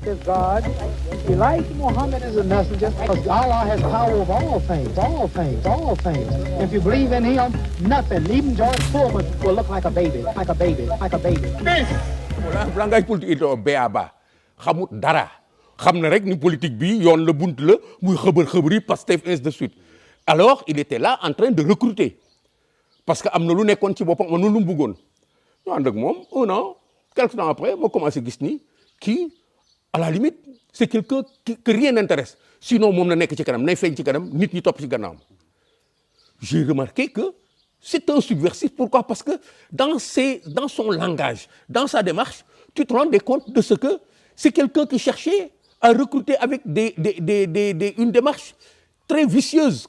Is God. Elijah Muhammad is a messenger because Allah has power of all things, all things, all things. If you believe in him, nothing, even George Foreman will look like a baby, like a baby, like a baby. langage politique it béaba xamut dara xam na rek ni politique bi yoon la bunt la muy xëbër yi Pastef ainsi de suite alors il était là en train de recruter parce que am na lu nekkoon ci boppam am na lu mu bëggoon ñu ànd ak moom 1 an quelque temps après moo commencé gis ni kii à la limite c'est quelqu'un que rien n'intéresse sinon moom na nekk ci kanam nay feeñ ci kanam nit ñi topp ci gannaawam j'ai remarqué que c'est un subversif. Pourquoi? Parce que dans son langage, dans sa démarche, tu te rendais compte de ce que c'est quelqu'un qui cherchait à recruter avec une démarche très vicieuse.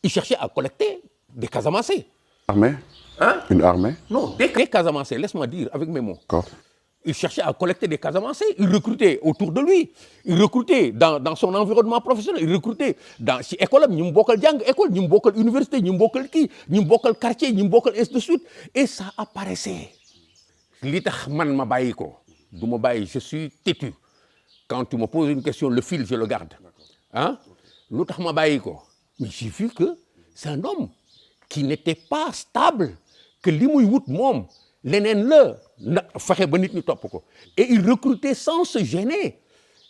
Il cherchait à collecter des Casamassés. Armée? Hein? Une armée? Non, des Casamassés, laisse-moi dire avec mes mots. D'accord. Il cherchait à collecter des Casamassés, il recrutait autour de lui, il recrutait dans son environnement professionnel, il recrutait dans si école am ñu mu bokkal jàng école ñu mu bokkal université ñu mu bokkal kii ñu mu bokkal quartier ñu mu bokkal ainsi de suite et ça apparaissait. li tax man ma bàyyi ko du ma bàyyi je suis têtu quand tu me poses une question le fil je le garde ah lu tax ma bàyyi ko mais j'ai vu que c'est un homme qui n'était pas stable que li muy wut moom leneen la na fexe ba nit ñi topp ko et il recrutait sans se gêner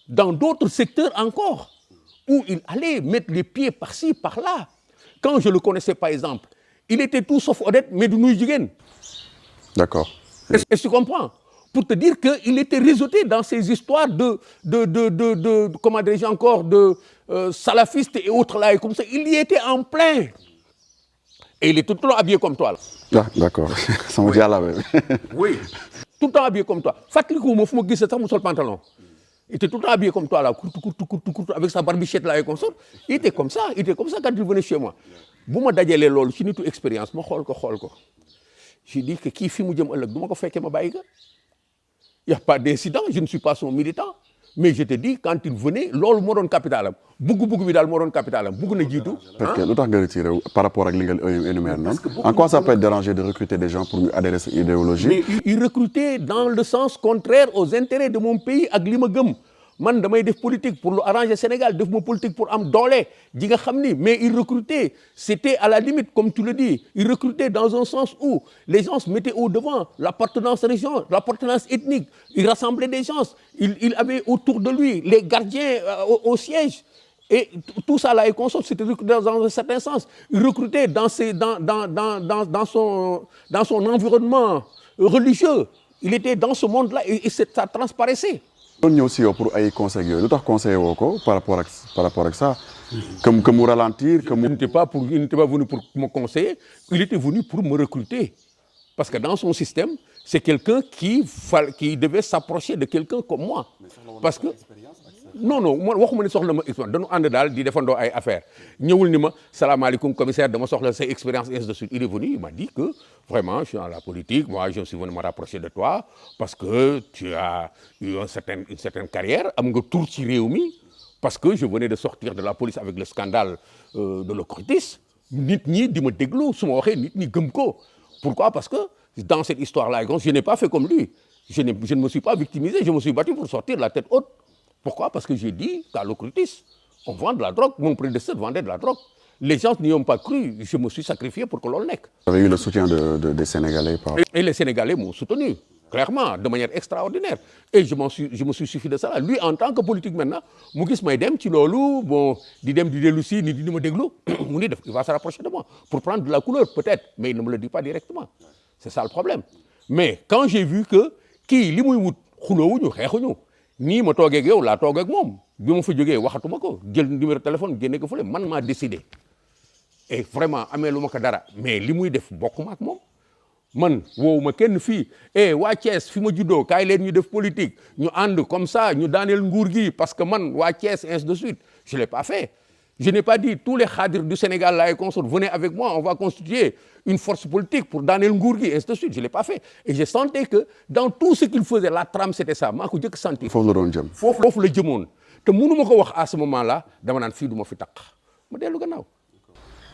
dans d'autres secteurs encore où il allait mettre les pieds par-ci par-là quand je le connaissais par exemple il était tout sauf honnête mais du nuy jigéen. D'accord. Est-ce que tu comprends? Pour te dire qu'il était réseauté dans ces histoires de comment dirais-je encore de salafistes et autres là et comme ça il y était en plein et il est tout le temps habillé comme toi là. Ah, d'accord. sama jàllabe. Oui, tout le temps habillé comme toi. Fàttaliku ma fu ma gis sax mu sol pantalon. Il était tout le temps habillé comme toi là, court, avec sa barbichette là et comme ça. Il était comme ça quand il venait chez moi. Bu ma dajalee loolu ci nitu expérience ma xool ko. J'ai dit que kii fi mu jëm ëllëg du ma ko fekkee ma bàyyi ko. Il y a pas d'incident, je ne suis pas son militant. Mais je te dis quand il venait loolu moo doon capital am bugg bi daal moo doon capital am bugg na jiitu. Parce que lu tax nga retiré par rapport ak li nga énumère noonu. En quoi ça peut être déranger de recruter des gens pour ñu adhérer à cette idéologie. Mais il recrutait dans le sens contraire aux intérêts de mon pays ak li ma gëm man damay def politique pour lu arranger Sénégal def ma politique pour am doole ji nga xam ni mais il recrutait c'était à la limite comme tu le dis il recrutait dans un sens où les gens se mettaient au devant l'appartenance région l'appartenance ethnique il rassemblait des gens il avait autour de lui les gardiens au siège et tout ça là et consort c'était recruté dans un certain sens il recrutait dans son environnement religieux il était dans ce monde là et ça transparaissait. doon ñëw si yow pour ay conseils yooyu lu tax conseillé woo ko par rapport ak ça que mu ralentir que mu. Il n'était pas venu pour me conseiller il était venu pour me recruter parce que dans son système c'est quelqu'un qui devait s'approcher de quelqu'un comme moi parce que non man waxuma ne soxla ma expérience dañu ànd daal di defandoo ay affaires ñëwul ni ma salaamaaleykum commissaire dama soxla say expérience ainsi de suite il est venu il m'a dit que vraiment je suis dans la politique moi je suis venu me rapprocher de toi parce que tu as eu une certaine carrière am nga tur ci réew mi parce que je venais de sortir de la police avec le scandale de l'OCRTIS nit ñi di ma déglu su ma waxee nit ñi gëm ko pourquoi parce que dans cette histoire là je n'ai pas fait comme lui je ne me suis pas victimisé je me suis battu pour sortir la tête haute. Pourquoi? Parce que j'ai dit qu'à l'OCRTIS, on vend de la drogue. Mon prédécesseur vendait de la drogue. Les gens n'y ont pas cru. Je me suis sacrifié pour que l'on l'ait. Vous avez eu le soutien des Sénégalais Et les Sénégalais m'ont soutenu, clairement, de manière extraordinaire. Et je me suis suffi de ça. Lui, en tant que politique maintenant, mu gis may dem ci loolu bon di dem di dellu si ni di ma déglu mu ni def il va se rapprocher de moi pour prendre de la couleur peut-être mais il ne me le dit pas directement. C'est ça le problème. Mais quand j'ai vu que kii li muy wut xuloowuñu xeexuñu nii ma toogee ak yow laa toog ak moom bi ma fa jógee waxatuma ko jël numéro téléphone génne ko fële man maa décidé et vraiment amee lu ma ko dara mais li muy def bokkuma ak moom man woowu ma kenn fii waa Thiès fi ma juddoo kaay leen ñu def politique ñu ànd comme ça ñu daaneel nguur gi parce que man waa Thiès ainsi de suite je l'ai pas fait je n'ai pas dit tous les khadrs du Sénégal là et consorts venez avec moi on va constituer une force politique pour daaneel nguur gi ainsi de suite je l'ai pas fait et je sentais que dans tout ce qu'il faisait la trame c'était ça maa ko jëkk sentir foofu la doon jëm foofu la jëmoon te mënu ma ko wax à ce moment là dama naan fii du ma fi taq ma dellu gannaaw.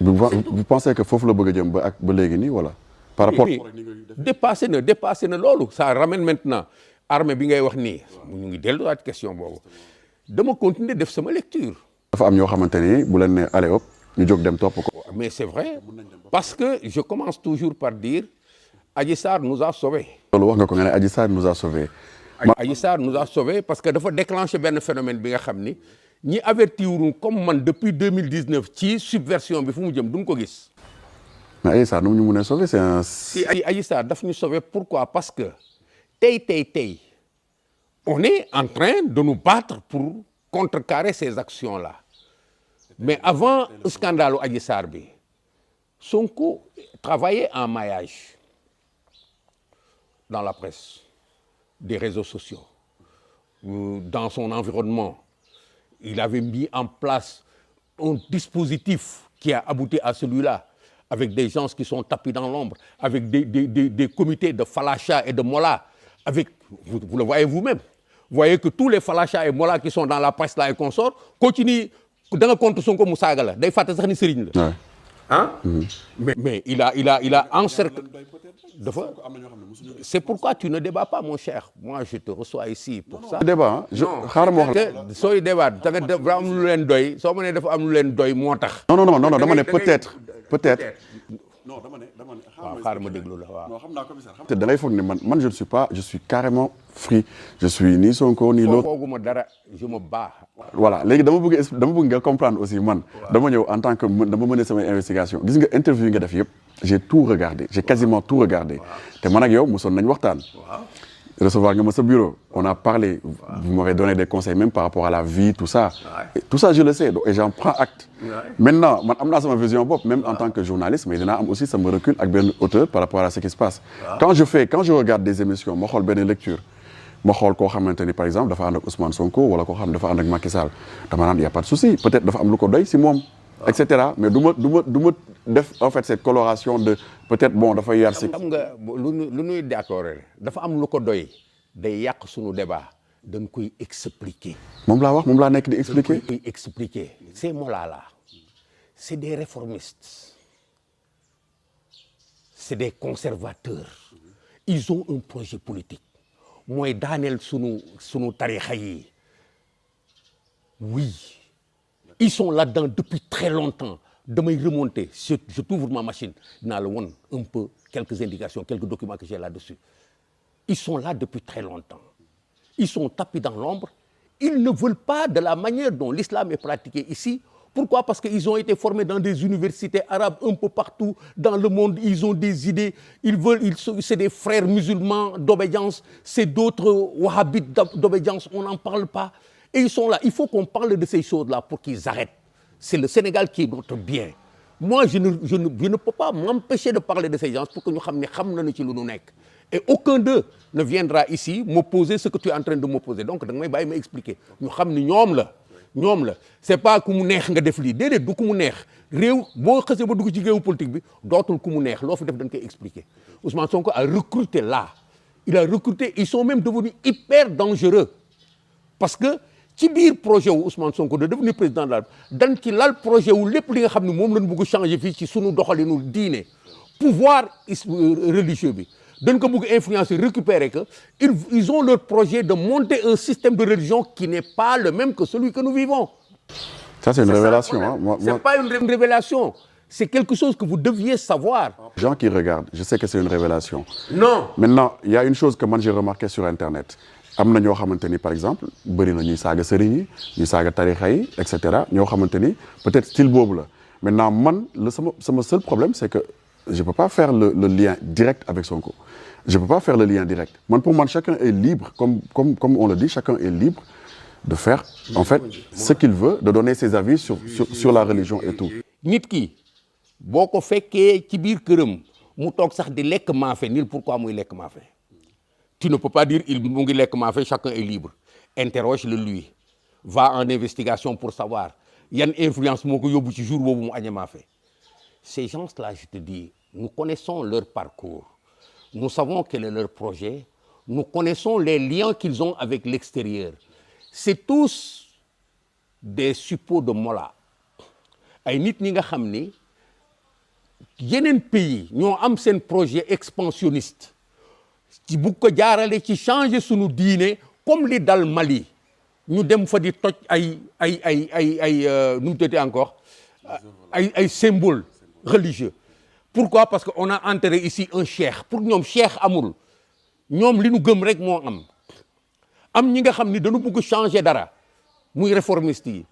vous pensez que foofu la bëgg a jëm ba léegi nii wala par rapport dépassé na loolu ça ramène maintenant armée bi ngay wax nii ñu ngi delluwaat question boobu dama continuer def sama lecture. dafa am ñoo xamante ni bu leen ne allez hop ñu jóg dem topp ko. Mais c'est vrai parce que je commence toujours par dire Adji Sarr nous a sauvés. loolu wax nga ko nga ne Adji Sarr nous a sauvés. Adji Sarr nous a sauvés parce que dafa déclencher benn phénomène bi nga xam ni ñi avertiwuñu comme man depuis 2019 ci subversion bi fu mu jëm duñ ko gis. mais Adji Sarr nu mu ñu mënee sauver c'est un. si Adji Sarr daf ñu sauver pourquoi parce que tey on est en train de nous battre pour contrecarrer ces actions-là mais avant scandale Adji Sarr bi Sonko travaillait en maillage dans la presse, des réseaux sociaux, dans son environnement. Il avait mis en place un dispositif qui a abouti à celui-là, avec des gens qui sont tapis dans l'ombre, avec des comités de Falacha et de Mola, avec, vous le voyez vous-même, vous voyez que tous les Falacha et Mola qui sont dans la presse là et consorts continuent dans le compte Sonko Moussaga là, day fàtte sax ni sëriñ la. Hein? Mais il a encerclé. C'est pourquoi tu ne débats pas, mon cher. Moi, je te reçois ici pour ça. Débat xaaral ma wax la. sooy débat da nga dafa am lu leen doy soo ma nee dafa am lu leen doy moo tax. non dama ne peut-être. non dama ne. waaw xaaral ma déglu la waaw. non xam naa commissaire xam. te da ngay foog ne man je suis carrément free. je suis ni Sonko ni l'autre. fooguma dara je me bats. voilà léegi dama bëgg nga comprendre aussi man. dama ñëw en tant que dama mener samay investigation gis nga interview yi nga def yëpp. j'ai tout regardé j'ai quasiment tout regardé. te man ak yow mosoon nañ waxtaan. recevoir nga ma sa bureau on a parlé vous m'avez donné des conseils même par rapport à la vie tout ça. tout ça je le sais et j'en prends acte. maintenant man am naa sama vision bopp même en tant que journaliste mais dinaa am aussi sama recul ak benn hauteur par rapport à ce qui se passe. quand je regarde des émissions ma xool benn lecture. ma xool koo xamante ni par exemple dafa ànd ak Ousmane Sonko wala koo xam ne dafa ànd ak Macky Sall dama naan y a pas de souci peut-être dafa am lu ko doy si moom. et cetera mais du ma def en fait cette coloration de peut-être bon dafa yar si. xam nga lu ñuy d'accord dafa am lu ko doy day yàq suñu débat dañ koy expliquer. moom laa nekk di expliquer. dañ koy expliquer ces mots-là c'est des réformistes c'est des conservateurs ils ont un projet politique mooy daaneel sunu tarixa yi oui. Ils sont là-dedans depuis très longtemps. Damay remonter, je t'ouvre ma machine, dinaa la won un peu quelques indications, quelques documents que j'ai là-dessus. Ils sont là depuis très longtemps. Ils sont tapis dans l'ombre. Ils ne veulent pas de la manière dont l'islam est pratiqué ici. Pourquoi? Parce qu'ils ont été formés dans des universités arabes un peu partout dans le monde. Ils ont des idées. C'est des frères musulmans d'obédience. C'est d'autres wahhabites d'obédience. On n'en parle pas. Et ils sont là. Il faut qu'on parle de ces choses-là pour qu'ils arrêtent. C'est le Sénégal qui est notre bien. Moi, je ne peux pas m'empêcher de parler de ces gens pour que nous sachions. Et aucun d'eux ne viendra ici m'opposer ce que tu es en train de m'opposer. Donc, je vais m'expliquer. Nous savons ñoom la c'est pas ku mu neex nga def lii déedéet du ku mu neex réew boo xasee ba dugg ci réew politique bi dootul ku mu neex loo fi def dañ koy expliquer Ousmane Sonko a recruté là il a recruté ils sont même devenus hyper dangereux parce que ci biir projet wu Ousmane Sonko de devenir président de la dañ ci lal projet wu lépp li nga xam ne moom lañ bëgg changer fii ci sunu doxalinu diine pouvoir religieux bi dañ ko bëgg influencer récupérer que ils ont leur projet de monter un système de religion qui n'est pas le même que celui que nous vivons. Ça c'est une révélation hein. C'est pas une révélation, c'est quelque chose que vous deviez savoir. Les gens qui regardent, je sais que c'est une révélation. Non. Maintenant, il y a une chose que moi j'ai remarqué sur internet. am na ñoo xamante ni par exemple bëri na ñuy saaga sëriñ yi ñuy saaga tarixa yi et cetera ñoo xamante ni peut-être style boobu la maintenant man sama seul problème c'est que je peux pas faire le lien direct avec Sonko. Je peux pas faire le lien direct. Pour moi, chacun est libre, comme on le dit, chacun est libre de faire, en fait, ce qu'il veut, de donner ses avis sur la religion et tout. Nit ki boo ko fekkee ci biir këram mu toog sax di lekk maafe nil pourquoi muy lekk maafe. Tu ne peux pas dire mu ngi lekk maafe, chacun est libre. Interroge-le lui. Va en investigation pour savoir yan influence moo ko yóbbu ci jour boobu mu añee maafe. Ces gens-là, je te dis, nous connaissons leur parcours. Nous savons quel est leur projet. Nous connaissons les liens qu'ils ont avec l'extérieur. C'est tous des suppôts de Mola. Ay nit ñi nga xam ni yeneen pays ñoo am seen projet expansionniste ci bugg ko jaarale ci changer sunu diine comme li dal Mali ñu dem fa di toj ay nu mu tuddati encore ay symboles religieux. Pourquoi? Parce que on a enterré ici un cheikh. Pour ñoom cheikh amul ñoom li nu gëm rek moo am ñi nga xam ni dañu bëgg changer dara muy réformiste yi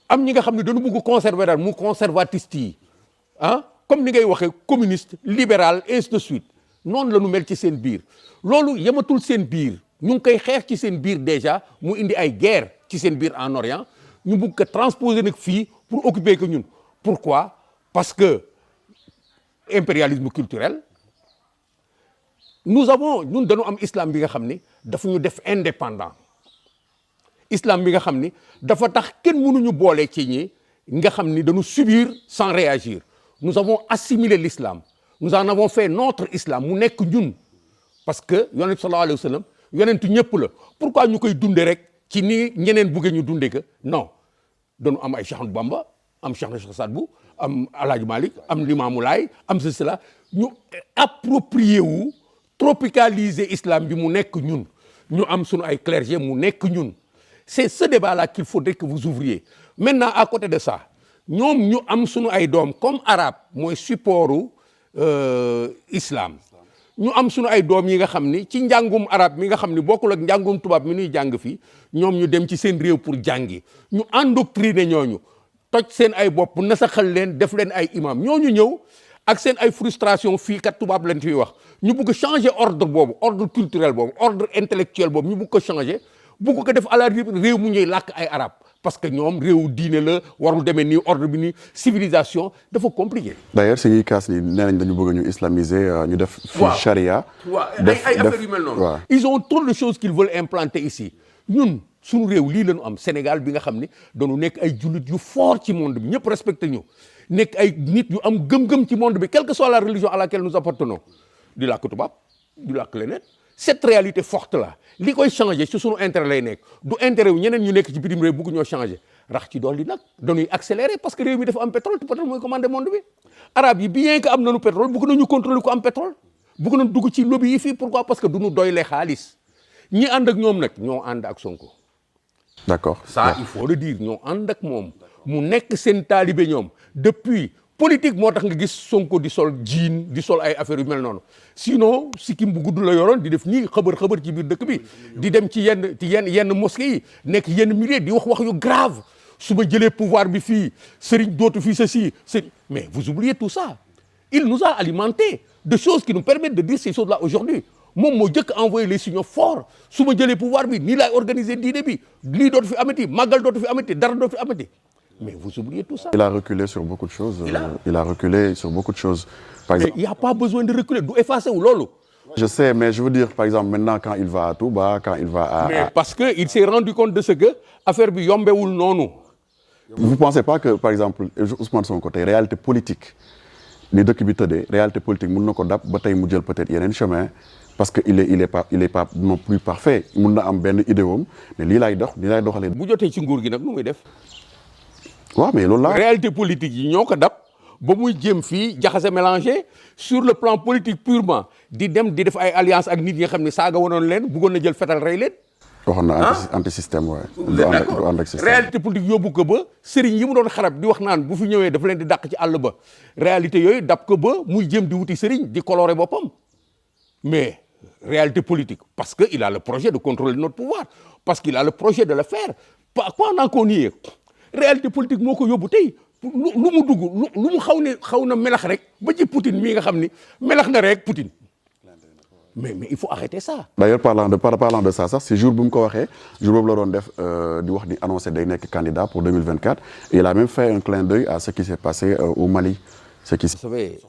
am ñi nga xam ni dañu bëgg conserver dara mu conservatiste yi comme ni ngay waxee communiste libéral ainsi de suite noonu la ñu mel ci seen biir loolu yematul seen biir ñu ngi koy xeex ci seen biir déjà mu indi ay guerre ci seen biir en Orient ñu bëgg ko transposer nag fii pour occuper que ñun. Pourquoi? Parce que impérialisme culturel ñun dañu am islam bi nga xam ni dafa ñu def indépendant islam bi nga xam ni dafa tax kenn mënuñu boole ci ñi nga xam ni dañu subir sans réagir. Nous avons assimilé l'islam nous en avons fait notre islam mu nekk ñun parce que yonent sallallahu alayhi wa sallam yonentu ñëpp la. Pourquoi ñu koy dunde rek ci ni ñeneen buggee ñu dunde que non dañu am ay Cheikh Ahmadou Bamba am Cheikh Saad Bou am El Hadj Malick am Limamou Laye am cela ñu approprié wu tropicaliser islam bi mu nekk ñun ñu am sunu ay clergé mu nekk ñun. C'est ce débat-là qu'il faudrait que vous ouvriez. Maintenant à côté de ça ñoom ñu am sunu ay doom comme arabe mooy supportu islam ñu am sunu ay doom yi nga xam ni ci njàngum arabe mi nga xam ni bokkul ak njàngum tubaab mi ñuy jàng fii ñoom ñu dem ci seen réew pour jàngi ñu endoctriner ñooñu toj seen ay bopp nasaxal leen def leen ay imam ñooñu ñëw ak seen ay frustration fii kat tubaab lañ fiy wax ñu bugg changer ordre boobu ordre culturel boobu ordre intellectuel boobu ñu bugg ko changer bugg ko def à la réew mu ñuy làkk ay arabe parce que ñoom réewu diine la warul demee nii ordre bi nii civilisation dafa compliqué. D'ailleurs si ñuy kaas ni nee nañ dañu bëgg ñu islamiser ñu def. waaw fii charia. def ay affaires yu mel noonu. Ils ont trop de choses qu'ils veulent implanter ici ñun suñu réew lii la ñu am Sénégal bi nga xam ni dañu nekk ay jullit yu fort ci monde bi ñëpp respecté ñu nekk ay nit yu am gëm-gëm ci monde bi quelle que soit la religion à laquelle nous appartenons di làkk tubaab di làkk leneen. Cette réalité forte là li koy changer ci sunu intérêt lay nekk du intérêt wu ñeneen ñu nekk ci bitim réew bëgg ñoo changer rax ci dolli nag dañuy accélérer parce que réew mi dafa am pétrole te pétrole mooy commandé monde bi. Arabes yi bien que am nañu pétrole bëgg nañu contrôler ko am pétrole bëgg nañu dugg ci lobby yi fii pourquoi parce que du ñu doyle xaalis ñi ànd ak ñoom nag ñoo ànd ak Sonko. D'accord ça il faut le dire ñoo ànd ak moom mu nekk seen taalibe ñoom depuis. Politique moo tax nga gis Sonko di sol jean di sol ay affaires yu mel noonu sinon sikkim bu gudd la yoroon di def nii xëbër ci biir dëkk bi di dem ci yenn mosquée yi nekk yenn milieu di wax yu grave su ma jëlee pouvoir bi fii sëriñ dootu fii ceci mais vous oubliez tout ça il nous a alimenté de choses qui nous permettent de dire ces choses là aujourd'hui moom moo jëkk envoyé les signaux forts su ma jëlee pouvoir bi nii laay organiser diine bi lii dootu fi amati màggal dootu fi amati dara dootu fi amati. Mais vous oubliez tout ça. Il a reculé sur beaucoup de choses. Il a reculé sur beaucoup de choses. Par exemple, il n'y a pas besoin de reculer, d'effacer ou lolo. Je sais, mais je veux dire, par exemple, maintenant, quand il va à Touba, quand il va à... Mais parce qu'il s'est rendu compte de ce que affaire bi yombe wul noonu. Vous ne pensez pas que, par exemple, Ousmane Sonko, tey réalité politique, ni dëkk bi tëddee, réalité politique, mën na ko dab ba tey mu jël peut-être yeneen chemin parce que il est pas non plus parfait. Mën na am benn idéom ne lii laay doxalee. Bu jotee ci nguur gi nag nu muy def. waaw mais loolu la réalité politique yi ñoo ko dab ba muy jëm fii jaxase mélangé sur le plan politique purement di def ay alliance ak nit yi nga xam ne saaga wonoon leen bëggoon na jël fetal rey leen. waxoon na anti système waaye. du ànd ak système réalité politique yóbbu ko ba sëriñ yi mu doon xarab di wax naan bu fi ñëwee dafa leen di dàq ci àll ba réalité yooyu dab ko ba muy jëm di wuti sëriñ di coloré boppam mais réalité politique parce que il a le projet de contrôler notre pouvoir parce qu'il a le projet de le faire pendant qu'on y est. Réalité politique moo ko yóbbu tey lu mu dugg lu mu xaw na melax rek ba ci Poutine mii nga xam ni melax na rek Poutine mais il faut arrêter ça. D'ailleurs parlant de ça sax si jour bu mu ko waxee jour boobu la doon def di wax di annoncer day nekk candidat pour 2024 et il a même fait un clin d'œil à ce qui s'est passé au Mali. Vous savez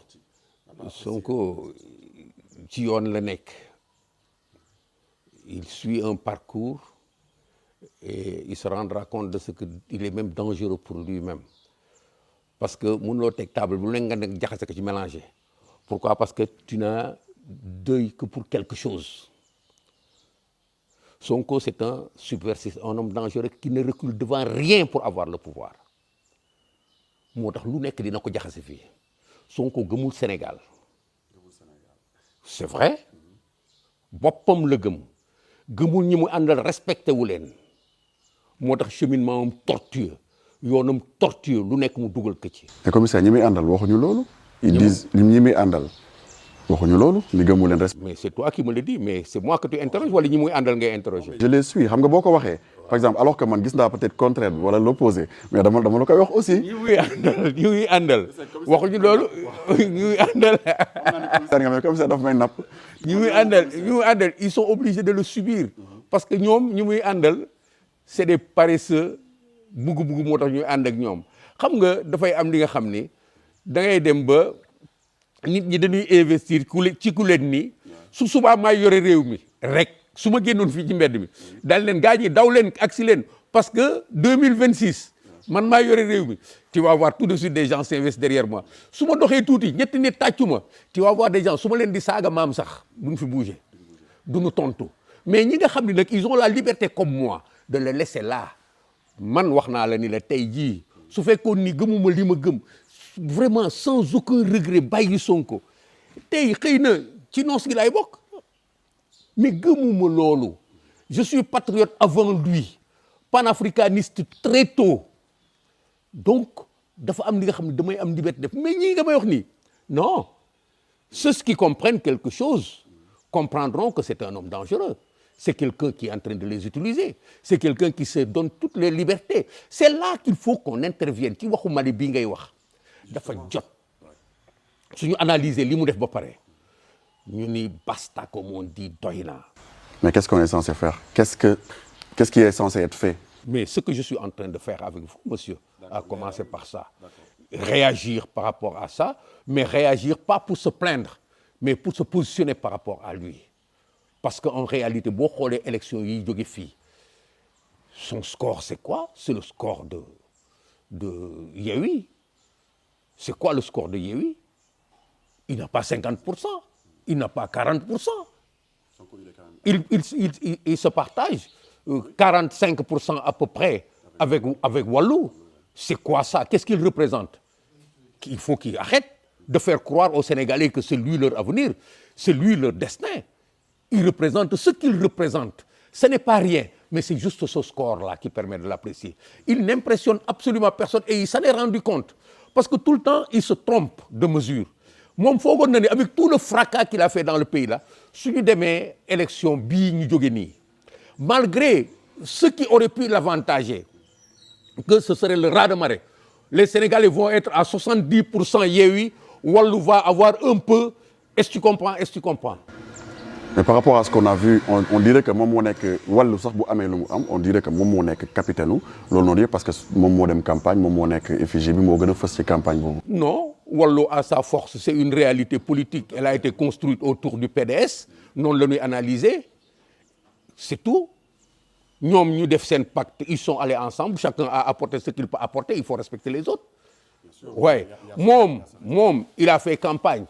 Sonko ci yoon la nekk il suit un parcours. Et il se rendra compte de ce qu'il est même dangereux pour lui-même parce que mënuloo teg table bu nekk nga nekk jaxase ko ci mélanger pourquoi parce que tu n'as d'œil que pour quelque chose Sonko c'est un subversif un homme dangereux qui ne recule devant rien pour avoir le pouvoir moo tax lu nekk dina ko jaxase fii Sonko gëmul Sénégal c'est vrai boppam la gëm gëmul ñi mu àndal respecté wu leen moo tax cheminement am tortueux yoonam tortueux lu nekk mu dugal ko ci. te commissaire ñi muy àndal waxuñu loolu. ils disent ñi muy àndal waxuñu loolu li gëmu leen respect. mais c'est toi qui me le dis mais c'est moi que tu interroges wala ñi muy àndal ngay interroger. je les suis xam nga boo ko waxee par exemple alors que man gis naa peut-être contraire bi wala l'opposé mais dama la koy wax aussi. ñi muy àndal waxuñu loolu ñi muy àndal. commissaire daf may napp. ñi muy àndal ils sont obligés de le subir parce que ñoom ñi muy àndal c'est des paresseux bugg moo tax ñuy ànd ak ñoom xam nga dafay am li nga xam ni da ngay dem ba nit ñi dañuy investir ci ku leen ni su subaa maay yore réew mi rek su ma génnoon fii ci mbedd mi daal leen gaa ñi daw leen ak si leen parce que 2026 man maay yore réew mi tu vas voir tout de suite des gens s'investissent derrière moi su ma doxee tuuti ñetti nit tàccu ma tu vas voir des gens su ma leen di saaga maam sax duñ fi bouger duñu tontu mais ñi nga xam ne nag ils ont la liberté comme moi de le laisser là man wax naa la ni la tey jii su fekkoon ni gëmuma li ma gëm vraiment sans aucun regret bàyyi Sonko tey xëy na ci noos gi laay bokk mais gëmuma loolu je suis patriote avant lui panafricaniste très tôt donc dafa am li nga xam ne damay am liberté def mais ñii nga may wax nii non ceux qui comprennent quelque chose comprendront que c'est un homme dangereux c'est quelqu'un qui est en train de les utiliser c'est quelqu'un qui se donne toutes les libertés c'est là qu'il faut qu'on intervienne ci waxu Mali bii ngay wax dafa jot suñu analyser li mu def ba pare ñu ni basta comme on dit doy na. mais qu'est-ce qu'on est censé faire qu'est-ce qui est censé être fait. mais ce que je suis en train de faire avec vous monsieur à commencer par ça réagir par rapport à ça mais réagir pas pour se plaindre mais pour se positionner par rapport à lui parce que en réalité boo xoolee élection yi jóge fii son score c'est quoi c'est le score de Yewwi c'est quoi le score de Yewwi il n'a pas 50% il n'a pas 40% il se partage 45% à peu près avec Wallu c'est quoi ça qu'est-ce qu'il représente il faut qu'il arrête de faire croire aux Sénégalais que c'est lui leur avenir c'est lui leur destin il représente ce qu'il représente ce n'est pas rien mais c'est juste ce score-là qui permet de l'apprécier il n'impressionne absolument personne et il s'en est rendu compte parce que tout le temps il se trompe de mesure moom foogoon na ni avec tout le fracas qu'il a fait dans le pays là suñu demee élection bii ñu jóge nii malgré ce qui aurait pu l'avantager que ce serait le raz-de-marée les Sénégalais vont être à 70% Yewwi Wallu va avoir un peu est-ce que tu comprends mais par rapport à ce qu'on a vu on dirait que moom moo nekk Wallu sax bu amee lu mu am on dirait que moom moo nekk capitaine u loolu noonu yëpp parce que moom moo dem campagne moom moo nekk effigie bi moo gën a fës ci campagne boobu. non Wallu a sa force c'est une réalité politique elle a été construite autour du PDS noonu la ñuy analyser c'est tout ñoom ñu def seen pacte ils sont allés ensemble chacun a apporté ce qu'il peut apporter il faut respecter les autres ouais moom il a fait campagne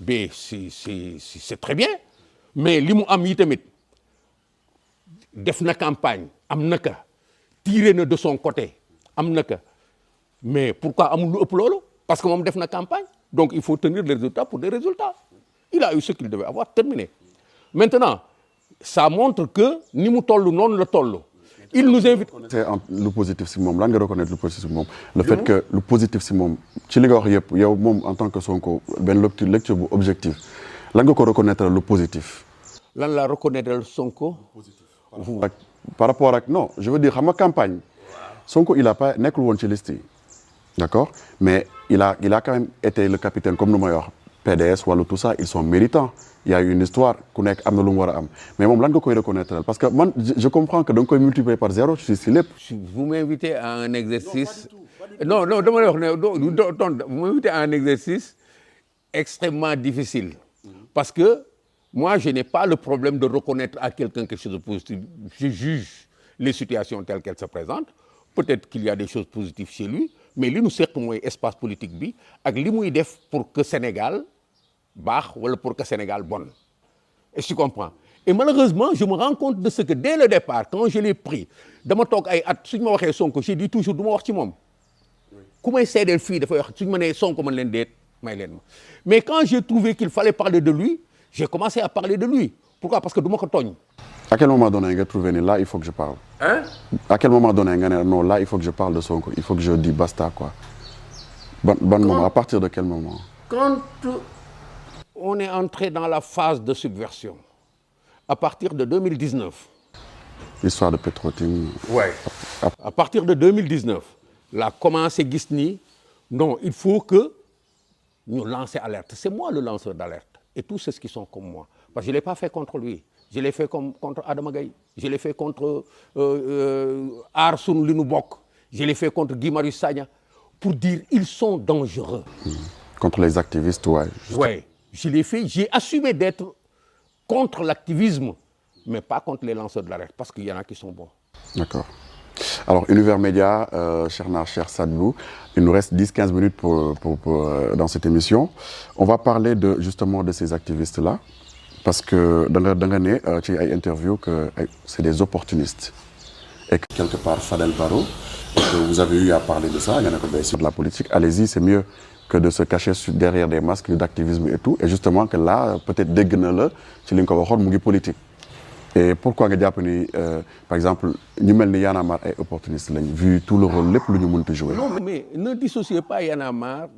mais c'est très bien mais li mu am yi tamit def na campagne am na ka tiré na de son côté am na ka mais pourquoi amul lu ëpp loolu parce que moom def na campagne donc il faut tenir les résultats pour des résultats il a eu ce qu'il devait avoir terminé maintenant ça montre que ni mu toll noonu la toll il nous invite. c'est lu positif si moom lan nga reconnaître lu positif si moom le fait que lu positif si moom ci li nga wax yëpp yow moom en tant que Sonko benn lecture bu objectif lan nga ko reconnaître lu positif. lan la reconnaître Sonko. par rapport ak non je veux dire xam nga campagne Sonko il a pas nekkul woon ci liste yi d'accord mais il a quand même été le capitaine comme nu may wax PDS wala tout ça ils sont méritants il y a une histoire ku nekk am na lu mu war a am mais moom lan nga koy reconnaître parce que man je comprends que da nga koy multiplier par zéro si lépp. vous m'invitez à un exercice non dama lay wax ne vous m'invitez à un exercice extrêmement difficile parce que moi je n'ai pas le problème de reconnaître à quelqu'un quelque chose de positif je juge les situations telles qu'elles se présentent peut-être qu'il y a des choses positives chez lui mais li nu seq mooy espace politique bi ak li muy def pour que Sénégal baax wala pour que Sénégal bon est-ce que tu comprends et malheureusement je me rends compte de ce que dès le départ quand je l'ai pris dama toog ay at suñu ma waxee Sonko j'ai dit toujours du ma wax ci moom ku may seedeel fii dafay wax suñu ma nee Sonko man leen déet may leen ma mais quand j'ai trouvé qu'il fallait parler de lui j'ai commencé à parler de lui Pourquoi? Parce que du ma ko tooñ. À quel moment donné nga trouvé ni là il faut que je parle. Hein? À quel moment donné nga ne non là il faut que je parle de Sonko, il faut que je dise basta quoi. Bon moment, à partir de quel moment? Quand on est entré dans la phase de subversion, à partir de 2019. L'histoire de Petro-Tim. Ouais. À partir de 2019, là commencé gis ni non, il faut que nous lancer alerte. C'est moi le lanceur d'alerte. Et tous ceux qui sont comme moi. Parce que je ne l'ai pas fait contre lui. Je l'ai fait contre Adama Gaye. Je l'ai fait contre Aar Sunu Li Nu Bokk. Je l'ai fait contre Guy Marius Sagna. Pour dire ils sont dangereux. Contre les activistes, ouais. Oui, je l'ai fait. J'ai assumé d'être contre l'activisme, mais pas contre les lanceurs de l'alerte, parce qu'il y en a qui sont bons. D'accord. Alors, Univers Média, cher Sadibou, il nous reste 10-15 minutes dans cette émission. On va parler justement de ces activistes-là, parce que dans l'année, tu as interview que c'est des opportunistes. Et que quelque part, Fadel Barro, et que vous avez eu à parler de ça, il y en a qui sur de la politique. Allez-y, c'est mieux que de se cacher derrière des masques d'activisme et tout. Et justement que là, peut-être dégueule, c'est l'une politique. Et pourquoi nga jàpp ni par exemple ñu mel ni Y'en a marre ay opportunistes lañ vu tout le rôle lépp lu ñu mënti jouer. Non mais ne dissociez pas Y'en a marre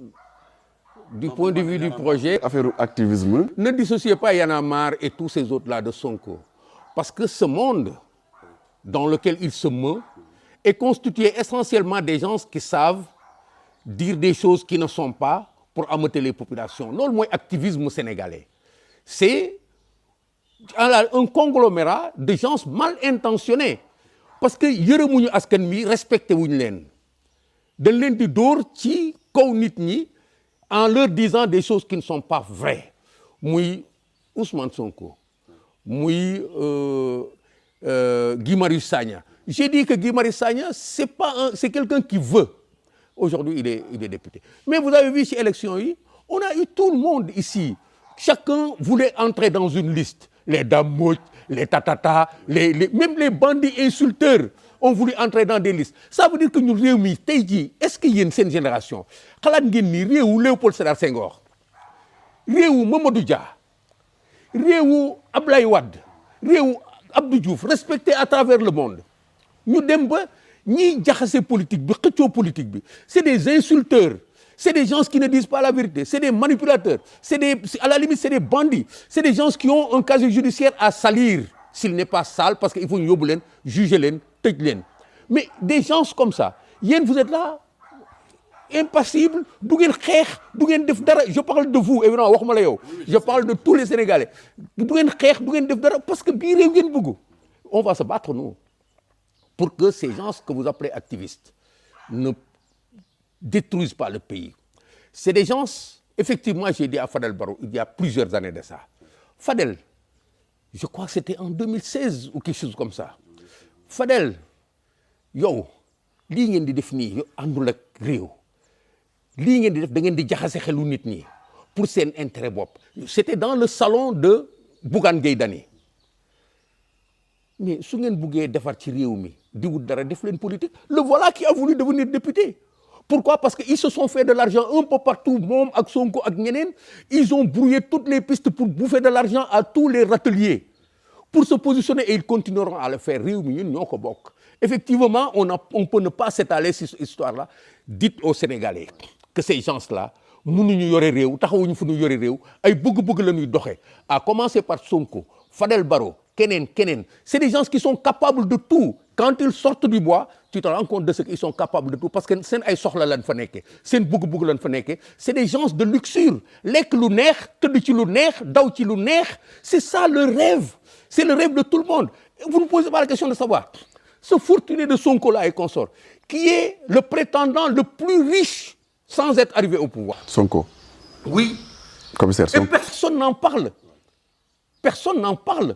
du point de vue du projet. Affaire activisme. Ne dissociez pas Y'en a marre et tous ces autres-là de Sonko. Parce que ce monde dans lequel il se meut est constitué essentiellement des gens qui savent dire des choses qui ne sont pas pour ameuter les populations. Loolu mooy activisme sénégalais. C'est un conglomérat de gens mal intentionnés parce que yërëmuñu askan mi respecté wuñu leen dañ leen di dóor ci kaw nit ñi en leur disant des choses qui ne sont pas vraies muy Ousmane Sonko muy Guy Marius Sagna. J'ai dit que Guy Marius Sagna c'est quelqu'un qui veut. Aujourd'hui il est député. Mais vous avez vu ci élection yi on a eu tout le monde ici. Chacun voulait entrer dans une liste. Les Dambodj, les Tatata, même les bandits insulteurs ont voulu entrer dans des listes. Ça veut dire que nous réew mi tey jii est-ce que yéen seen génération xalaat ngeen ni réewu Léopold Sédar Senghor réewu Mamadou Dia réewu Ablaye Wade réewu Abdou Diouf respecté à travers le monde ñu dem ba ñiy jaxase politique bi xëccoo politique bi c'est des insulteurs. C'est des gens qui ne disent pas la vérité, c'est des manipulateurs, à la limite c'est des bandits, c'est des gens qui ont un casier judiciaire à salir s'il n'est pas sale parce qu'il faut ñu yóbbu leen, juger leen, tëj leen. Mais des gens comme ça, yéen vous êtes là, impassibles, du ngeen xeex, du ngeen def dara. Je parle de vous, évidemment waxuma la yow. Je parle de tous les Sénégalais. Du ngeen xeex, du ngeen def dara parce que bii réew ngeen bëgg. On va se battre nous pour que ces gens que vous appelez activistes ne détruisent pas le pays. C'est des gens, effectivement, j'ai dit à Fadel Barro, il y a plusieurs années de ça. Fadel, je crois que c'était en 2016 ou quelque chose comme ça. Fadel, yow, lii ngeen di def nii àndul ak réew. Lii ngeen di def da ngeen di jaxase xelu nit ñi pour seen intérêt bopp. C'était dans le salon de Bougane Gueye Dany. Mais su ngeen buggee defar ci réew mi di wut dara def leen politique, le voilà qui a voulu devenir député. Pourquoi? Parce qu'ils se sont fait de l'argent un peu partout, moom ak Sonko ak ñeneen. Ils ont brouillé toutes les pistes pour bouffer de l'argent à tous les râteliers, pour se positionner et ils continueront à le faire. Réew mi ñun ñoo ko bokk. Effectivement, on peut ne pas s'étaler sur cette histoire-là. Dites aux Sénégalais que ces gens-là mënuñu yore réew, taxawuñu fu ñu yore réew, ay bëgg-bëgg la ñuy doxee. À commencer par Sonko, Fadel Barro, keneen. C'est des gens qui sont capables de tout. Quand ils sortent du bois, tu te rends compte de ce qu'ils sont capables de tout parce que seen ay soxla lañ fa nekkee seen bëgg-bëgg lañ fa nekkee. C'est des gens de luxure lekk lu neex tëdd ci lu neex daw ci lu neex. C'est ça le rêve. C'est le rêve de tout le monde. Vous ne posez pas la question de savoir ce fortuné de Sonko là et consort qui est le prétendant le plus riche sans être arrivé au pouvoir. Sonko. Oui. Commissaire Sonko. Et personne n'en parle. Personne n'en parle.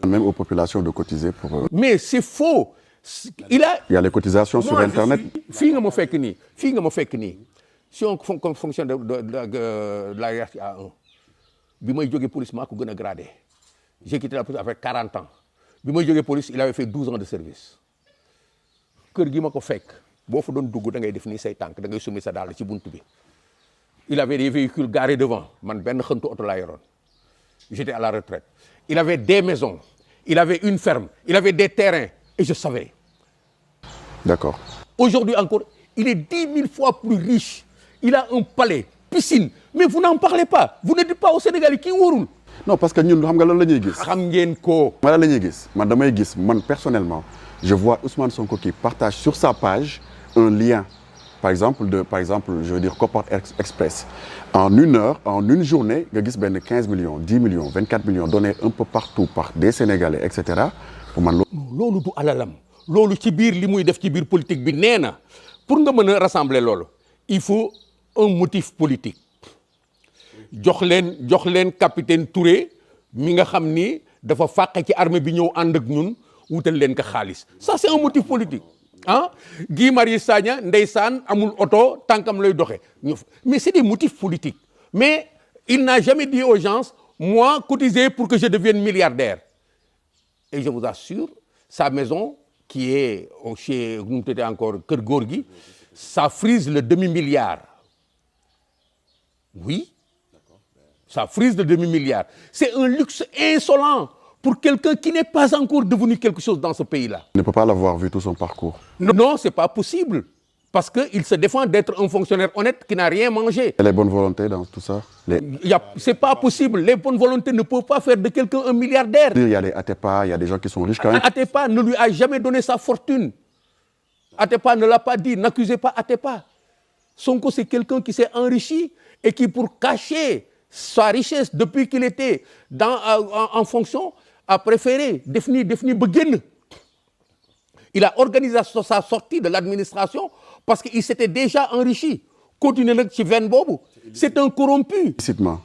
Même aux populations de cotiser pour eux. Mais c'est faux. Il y a les cotisations sur Internet. Fii nga ma fekk nii. Si on fonctionne de la hiérarchie A1, bi may jógee police maa ko gën a gradé. J'ai quitté la police avec 40 ans. Bi may jógee police, il avait fait 12 ans de service. Kër gi ma ko fekk, boo fa doon dugg da ngay def nii say tànk, da ngay summi sa dàll ci buntu bi. Il avait des véhicules garés devant. Man benn xëntu oto laa yoroon. J'étais à la retraite. il avait des maisons, il avait une ferme, il avait des terrains, et je savais. D'accord. Aujourd'hui encore, il est 10 000 fois plus riche. Il a un palais, piscine, mais vous n'en parlez pas. Vous ne dites pas au Sénégal qui wóorul. Non, parce que ñun xam nga lan la ñuy gis. xam ngeen ko. ma lan la ñuy gis man damay gis man personnellement je vois Ousmane Sonko qui partage sur sa page un lien par exemple je veux dire Kopart Express en 1 heure en une journée nga gis benn 15 millions 10 millions 24 millions donnés un peu partout par des Sénégalais et cetera pour man loolu du alalam loolu ci biir li muy def ci biir politique bi nee na pour nga mën a rassembler loolu il faut un motif politique jox leen capitaine Touré mi nga xam ni dafa fàqe ci armée bi ñëw ànd ak ñun wutal leen ko xaalis ça c'est un motif politique ah Guy Marius Sagna ndeysaan amul oto tànkam lay doxe mais c'est des motifs politiques mais il n'a jamais dit aux gens moi cotiser pour que je devienne milliardaire et je vous assure sa maison qui est chez nu mu tuddee encore Kër Gorgui ça frise le demi-milliard oui ça frise le demi-milliard c'est un luxe insolent pour quelqu'un qui n'est pas encore devenu quelque chose dans ce pays-là. Il ne peut pas l'avoir vu tout son parcours. Non, c'est pas possible. Parce qu'il se défend d'être un fonctionnaire honnête qui n'a rien mangé. Et les bonnes volontés dans tout ça c'est pas possible. Les bonnes volontés ne peuvent pas faire de quelqu'un un milliardaire. Il y a les Atepa, il y a des gens qui sont riches quand même. Atepa ne lui a jamais donné sa fortune. Atepa ne l'a pas dit. N'accusez pas Atepa. Sonko, c'est quelqu'un qui s'est enrichi et qui, pour cacher sa richesse depuis qu'il était en fonction, a préféré définir Beguen. Il a organisé sa sortie de l'administration parce qu'il s'était déjà enrichi. Continuez nag ci veine boobu. C'est un corrompu. Illicitement.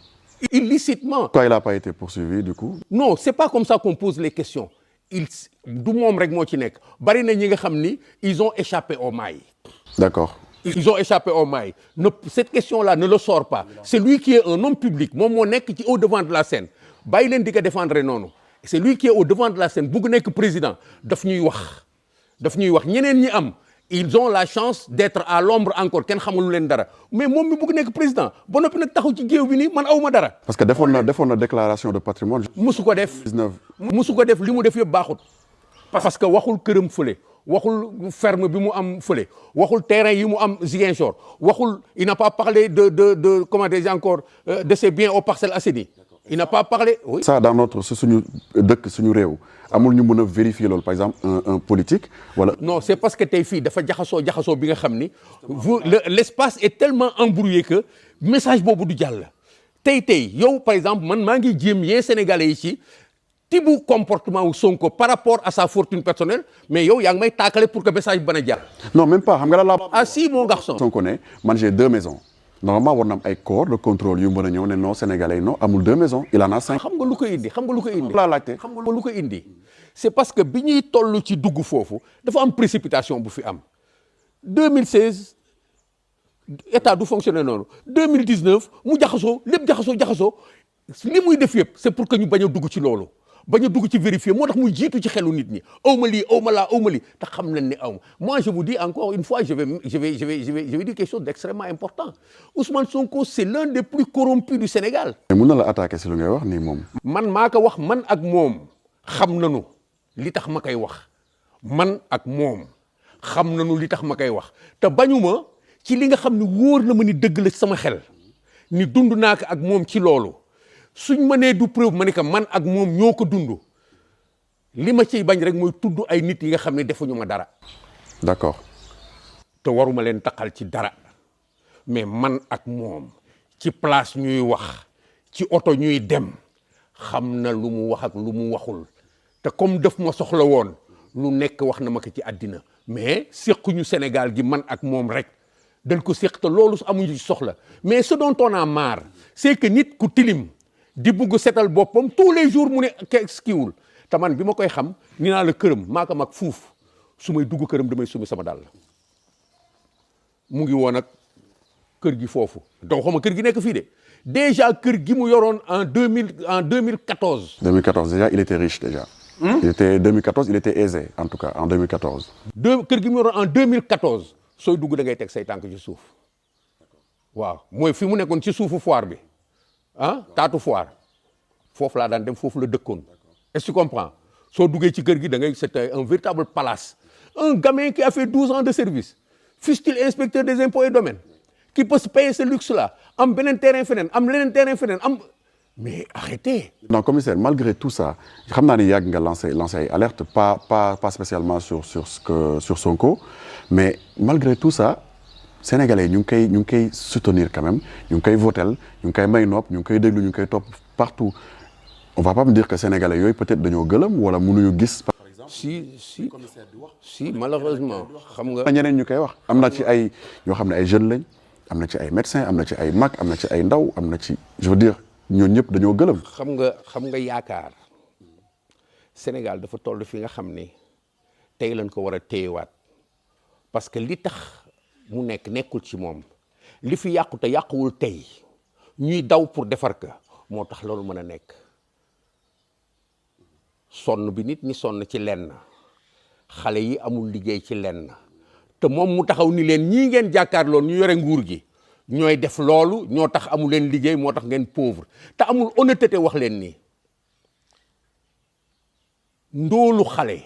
Illicitement. Pourquoi il n'a pas été poursuivi du coup? Non, c'est pas comme ça qu'on pose les questions. Du moom rek moo ci nekk. Bari na ñi nga xam ni ils ont échappé aux mailles. D'accord. Ils ont échappé aux mailles. Cette question-là ne le sort pas. C'est lui qui est un homme public. Moom moo nekk ci au devant de la scène. Bàyyi leen di ko défendre noonu. C'est lui qui est au devant de la scène bugg nekk président daf ñuy wax ñeneen ñi am ils ont la chance d'être à l'ombre encore kenn xamul leen dara mais moom mi bugg nekk président ba noppi nag taxaw ci géew bi nii man awma dara. parce que defoon na déclaration de patrimoine. musu ko def 19. musu ko def li mu def yëpp baaxut. parce que waxul këram fële waxul ferme bi mu am fële waxul terrain yi mu am Ziguinchor waxul il n'a pas parlé de comment dire encore de ses biens aux Parcelles Assainies. Il n'a pas parlé. Oui. Ça dans notre suñu dëkk suñu réew amul ñu mën a vérifier loolu par exemple un politique wala. Non, c'est parce que tey fii dafa jaxasoo bi nga xam ni l'espace est tellement embrouillé que message boobu du jàll. tey yow par exemple man maa ngi jéem yee Sénégalais yi ci tibu comportement wu Sonko par rapport à sa fortune personnelle mais yow yaa ngi may taakale pour que message bi bana jàll. Non, même pas xam nga la. Ah si mon garçon. Sonko ne man j'ai 2 maisons. Normalement war na am ay corps de contrôle yu mën a ñëw ne non Sénégalais non amul 2 maisons il en a 5. xam nga lu ko indi laa laajte. xam nga lu ko indi c'est parce que bi ñuy toll ci dugg foofu dafa am précipitation bu fi am 2016 état du fonctionner noonu 2019 mu jaxasoo lépp jaxasoo li muy def yëpp c'est pour que ñu bañ a dugg ci loolu bañ a dugg ci vérifier moo tax muy jiitu ci xelu nit ñi awma lii awma laa awma lii te xam nañ ne awma moi je vous dis encore une fois je vais dire quelque chose d'extrêmement important Ousmane Sonko c'est l'un des plus corrompus du Sénégal. mais mën na la attaquer si lu ngay wax nii moom. man maa ko wax man ak moom xam nañu li tax ma koy wax man ak moom xam nañu li tax ma koy wax te bañuma ci li nga xam ne wóor na ma ni dëgg la sama xel ni dund naa ko ak moom ci loolu. suñ ma nee du preuve ma ne que man ak moom ñoo ko dund li ma ciy bañ rek mooy tudd ay nit yi nga xam ne defuñu ma dara. D'accord. te waruma leen taqal ci dara mais man ak moom ci place ñuy wax ci oto ñuy dem xam na lu mu wax ak lu mu waxul te comme daf ma soxla woon lu nekk wax na ma ko ci àddina mais séquñu Sénégal gi man ak moom rek dañ ko séq te loolu amuñu ci soxla mais ce dont on a marre c'est que nit ku tilim. di bugg setal boppam tous les jours mu ne kiiwul te man bi ma koy xam ni naa la këram maa ko mag fuuf su may dugg këram damay sumi sama dàll mu ngi woon ak kër gi foofu donc xaw ma kër gi nekk fii de déjà kër gi mu yoroon en 2014. 2014 déjà il était riche déjà. il était aisé en tout cas en 2014. kër gi mu yoroon en 2014 sooy dugg da ngay teg say tànk ci suuf waaw mooy fi mu nekkoon ci suufu foire bi. ah taatu foire foofu laa daan dem foofu la dëkkoon. Est-ce que tu comprends? Soo duggee ci kër gi da ngay c'était un véritable palace. Un gamin qui a fait 12 ans de service, fût-il inspecteur des impôts et domaines, qui peut se payer ce luxe-là, am beneen terrain feneen, am leneen terrain feneen, am. Mais arrêtez. Non, commissaire, malgré tout ça, je sais que Yag a lancé une alerte, pas spécialement sur Sonko, mais malgré tout ça, Sénégalais, nous pouvons soutenir quand même, nous pouvons voter, nous pouvons maïnop, nous pouvons déglu, nous pouvons top partout. On ne va pas me dire que Sénégalais, peut-être de nous gueuler, ou alors nous gis. Si, malheureusement. ñeneen ñu koy wax am na ci ay ñoo xam ne ay jeunes lañ am na ci ay médecins am na ci ay mag am na ci ay ndaw am na ci je veux dire ñooñu ñëpp dañoo gëlëm. xam nga yaakaar Sénégal dafa toll fi nga xam ni tey lañ ko war a téyewaat parce que li tax mu nekkul ci moom li fi yàqu te yàquwul tey ñuy daw pour defar ko moo tax loolu mën a nekk sonn bi nit ñi sonn ci lenn. xale yi amul liggéey ci lenn te moom mu taxaw ni leen ñii ngeen jàkkaarloo ñu yore nguur gi ñooy def loolu ñoo tax amul leen liggéey moo tax ngeen pauvre te amul honnêteté wax leen ni ndóolu xale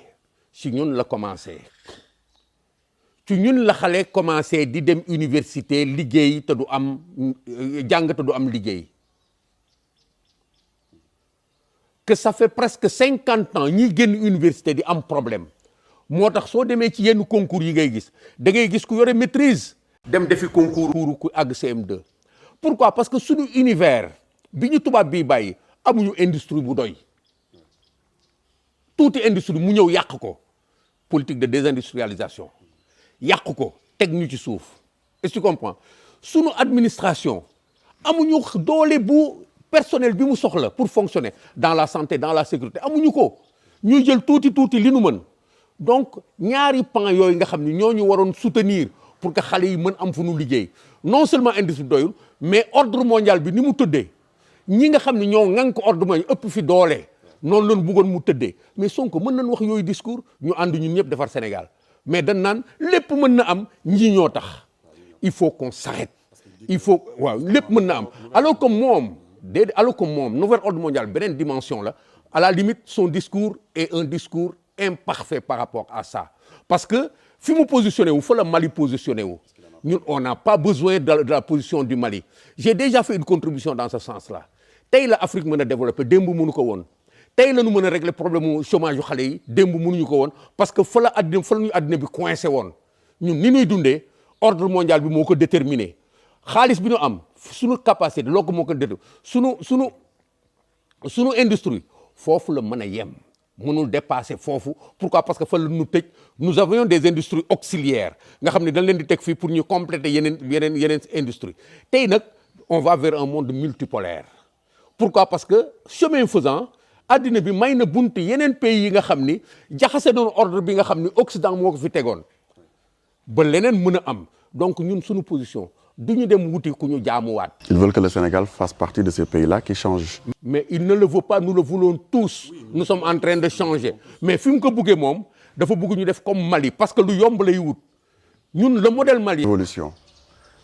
ci ñun la commencé ci ñun la xale commencé di dem université liggéey te du am jàng te du am liggéey que ça fait presque 50 ans ñiy génn université di am problème moo tax soo demee ci yenn concours yi ngay gis da ngay gis ku yore maîtrise dem defi concours ku àgg CM2 pourquoi parce que suñu univers bi ñu tubaab bii bàyyi amuñu industrie bu doy tuuti industrie mu ñëw yàq ko politique de désindustrialisation yàq ko teg ñu ci suuf est-ce que tu comprends suñu administration amuñu doole bu personnel bi mu soxla pour fonctionner dans la santé dans la sécurité amuñu ko ñuy jël tuuti li nu mën donc ñaari pan yooyu nga xam ni ñoo ñu waroon soutenir pour que xale yi mën am fu nu liggéey non seulement industrie doyul mais ordre mondial bi ni mu tëddee ñi nga xam ne ñoo ŋànk ordre mondial ëpp fi doole noonu lañu bëggoon mu tëddee mais Sonko mën nañ wax yooyu discours ñu ànd ñun ñëpp defar Sénégal mais dañ naan lépp mën na am ñii ñoo tax il faut qu'on s'arrête il faut waaw lépp mën na am alors que moom nouvel ordre mondial beneen dimension la à la limite son discours est un discours imparfait par rapport à ça parce que fi mu positionné wu fa la Mali positionné wu ñun on n'a pas besoin de la position du Mali j'ai déjà fait une contribution dans ce sens-là tey la Afrique mën a développer démb mënu ko woon tey la ñu mën a régler problème mu chômage yu xale yi démb mënuñu ko woon parce que fa la ñu àddina bi coincé woon ñun ni ñuy dundee ordre mondial bi moo ko déterminé xaalis bi ñu am suñu capacité loo ko moo ko déterminé suñu industrie foofu la mën a yem mënul dépasser foofu pourquoi parce que fa la ñu tëj nous avions des industries auxiliaires nga xam ne dañ leen di teg fii pour ñu compléter yeneen industrie tey nag on va vers un monde multipolaire pourquoi parce que chemin faisant addina bi may na bunt yeneen pays yi nga xam ni jaxase doon ordre bi nga xam ni Occident moo ko fi tegoon ba leneen mën a am donc ñun suñu position du ñu dem wuti ku ñu jaamuwaat. Ils veulent que le Sénégal fasse partie de ces pays-là qui changent. Mais il ne le veut pas, nous le voulons tous. Nous sommes en train de changer. Mais fi mu ko bëggee moom dafa bëgg ñu def comme Mali parce que lu yomb lay wut ñun le modèle Mali. Révolution.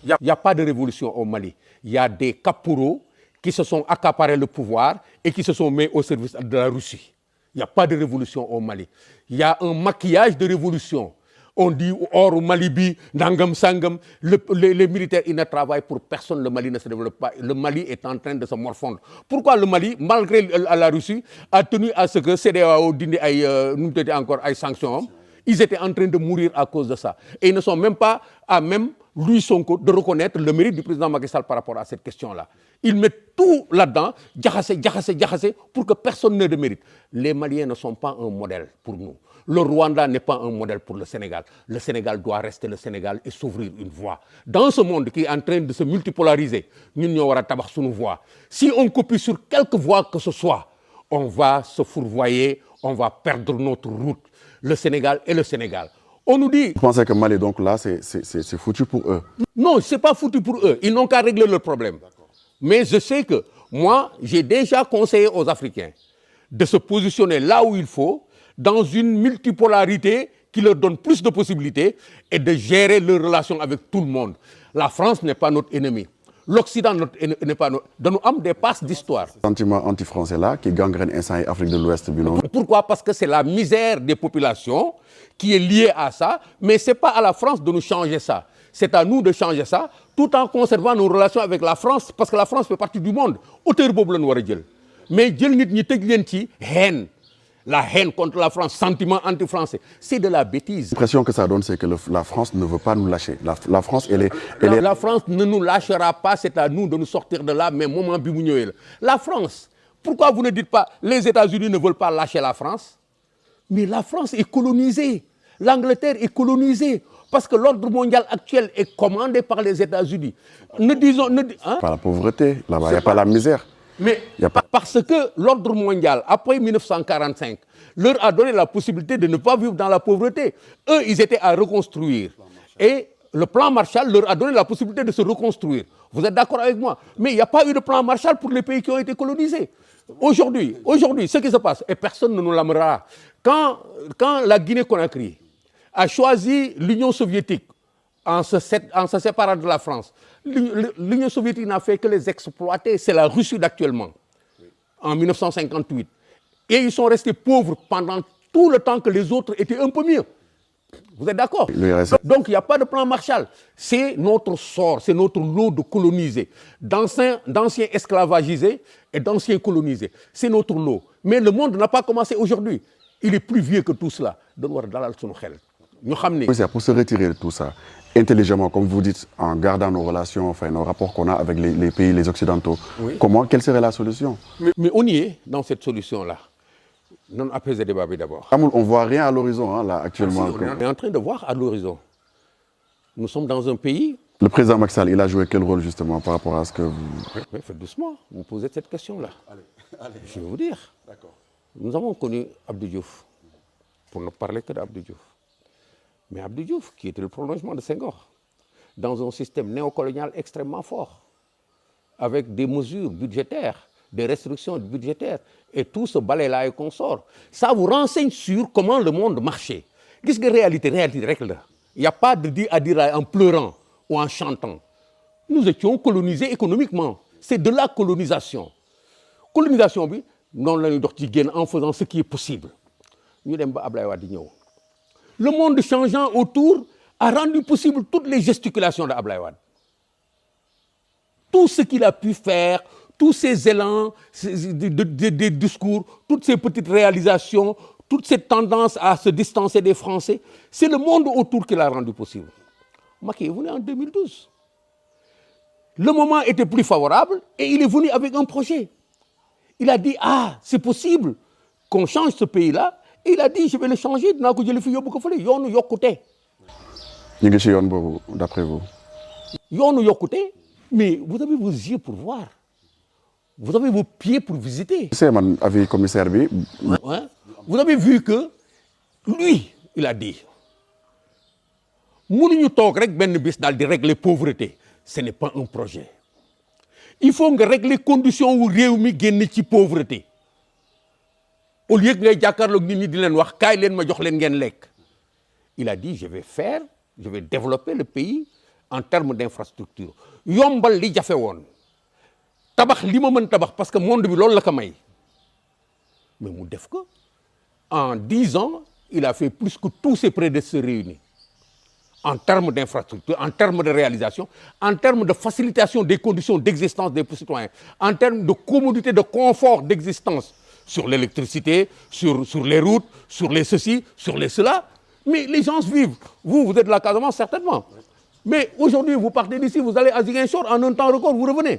Il y a pas de révolution au Mali. Il y a des caporaux qui se sont accaparés le pouvoir et qui se sont mis au service de la Russie. Il y a pas de révolution au Mali. Il y a un maquillage de révolution. On dit or au Mali bi nangam sangam les militaires ils ne travaillent pour personne le Mali ne se développe pas le Mali est en train de se morfondre pourquoi le Mali malgré la Russie a tenu à ce que CEDEAO dindi ay nu mu tuddati encore ay sanctions ils étaient en train de mourir à cause de ça et ils ne sont même pas à même lui Sonko de reconnaître le mérite du président Macky Sall par rapport à cette question-là ils mettent tout là-dedans jaxase pour que personne n'ait de mérite les Maliens ne sont pas un modèle pour nous. Le Rwanda n'est pas un modèle pour le Sénégal. Le Sénégal doit rester le Sénégal et s'ouvrir une voie. Dans ce monde qui est en train de se multipolariser, nous devons tabac sur nos voies. Si on copie sur quelque voie que ce soit, on va se fourvoyer, on va perdre notre route. Le Sénégal est le Sénégal. On nous dit... Vous pensez que Mali, donc là, c'est foutu pour eux? Non, ce n'est pas foutu pour eux. Ils n'ont qu'à régler le problème. Mais je sais que moi, j'ai déjà conseillé aux Africains de se positionner là où il faut, dans une multipolarité qui leur donne plus de possibilités et de gérer leurs relations avec tout le monde. La France n'est pas notre ennemi. l'Occident n'est pas de nous am des passes d'histoire. Sentiment anti-français là qui gangrène instant yi Afrique de l'Ouest bi noonu. Pourquoi? Parce que c'est la misère des populations qui est liée à ça, mais c'est pas à la France de nous changer ça. C'est à nous de changer ça, tout en conservant nos relations avec la France, parce que la France fait partie du monde. Auteur boobu la ñu war a jël mais jël nit ñi tëj leen ci haine. La haine contre la France, sentiment anti-français, c'est de la bêtise. L'impression que ça donne, c'est que la France ne veut pas nous lâcher. La France, La France ne nous lâchera pas, c'est à nous de nous sortir de là, mais moment bi mu ñëwee la. La France, pourquoi vous ne dites pas les États-Unis ne veulent pas lâcher la France? Mais la France est colonisée, l'Angleterre est colonisée, parce que l'ordre mondial actuel est commandé par les États-Unis. Pas la pauvreté, là-bas, il n'y a pas la misère. Mais parce que l'ordre mondial, après 1945, leur a donné la possibilité de ne pas vivre dans la pauvreté. Eux, ils étaient à reconstruire. Et le plan Marshall leur a donné la possibilité de se reconstruire. Vous êtes d'accord avec moi? Mais il n'y a pas eu de plan Marshall pour les pays qui ont été colonisés. Aujourd'hui, ce qui se passe, et personne ne nous l'amènera, quand la Guinée-Conakry a choisi l'Union soviétique en se séparant de la France, l'Union soviétique n'a fait que les exploiter. C'est la Russie d'actuellement, en 1958. Et ils sont restés pauvres pendant tout le temps que les autres étaient un peu mieux. Vous êtes d'accord? Donc il n'y a pas de plan Marshall. C'est notre sort, c'est notre lot de colonisés, d'anciens esclavagisés et d'anciens colonisés. C'est notre lot. Mais le monde n'a pas commencé aujourd'hui. Il est plus vieux que tout cela. Oui, c'est pour se retirer de tout ça, intelligemment, comme vous dites, en gardant nos relations, enfin, nos rapports qu'on a avec les pays, les Occidentaux. Oui. Quelle serait la solution? Mais on y est dans cette solution-là. Non apaiser des babés d'abord. On ne voit rien à l'horizon, hein, là, actuellement. On est en train de voir à l'horizon. Nous sommes dans un pays... Le président Macky Sall, il a joué quel rôle, justement, par rapport à ce que vous... Mais faites doucement, vous posez cette question-là. Je vais vous dire. Nous avons connu Abdou Diouf, pour ne parler que d'Abdou Diouf. Mais Abdou Diouf, qui était le prolongement de Senghor, dans un système néocolonial extrêmement fort, avec des mesures budgétaires, des restrictions budgétaires, et tout ce balai-là et consort, ça vous renseigne sur comment le monde marchait. Qu'est-ce que réalité règle? Il n'y a pas de dire à dire en pleurant ou en chantant. Nous étions colonisés économiquement. C'est de la colonisation. Colonisation, oui, non, en faisant ce qui est possible. Nous sommes le monde changeant autour a rendu possible toutes les gesticulations d'Abdoulaye Wade. Tout ce qu'il a pu faire, tous ces élans, des discours, toutes ces petites réalisations, toute cette tendance à se distancer des Français, c'est le monde autour qui l'a rendu possible. Macky est venu en 2012. Le moment était plus favorable et il est venu avec un projet. Il a dit, c'est possible qu'on change ce pays-là. Et il a dit, je vais le changer, d'après vous? Mais vous avez vos yeux pour voir. Vous avez vos pieds pour visiter. C'est mon avis commissaire. Ouais. Vous avez vu que lui, il a dit, nous régler la pauvreté. Ce n'est pas un projet. Il faut régler les conditions où réunir la pauvreté. Au lieu que il a dit, je vais développer le pays en termes d'infrastructure. Yombal li jafé won. Tabax li ma mën tabax parce que monde bi loolu la ko may. Mais mu def ko. En 10 ans, il a fait plus que tous ses prédécesseurs réunis. En termes d'infrastructure, en termes de réalisation, en termes de facilitation des conditions d'existence des citoyens, en termes de commodité, de confort d'existence, sur l'électricité, sur les routes, sur les ceci, sur les cela. Mais les gens vivent. Vous êtes de la Casamance, certainement. Mais aujourd'hui, vous partez d'ici, vous allez à Ziguinchor, en un temps record, vous revenez.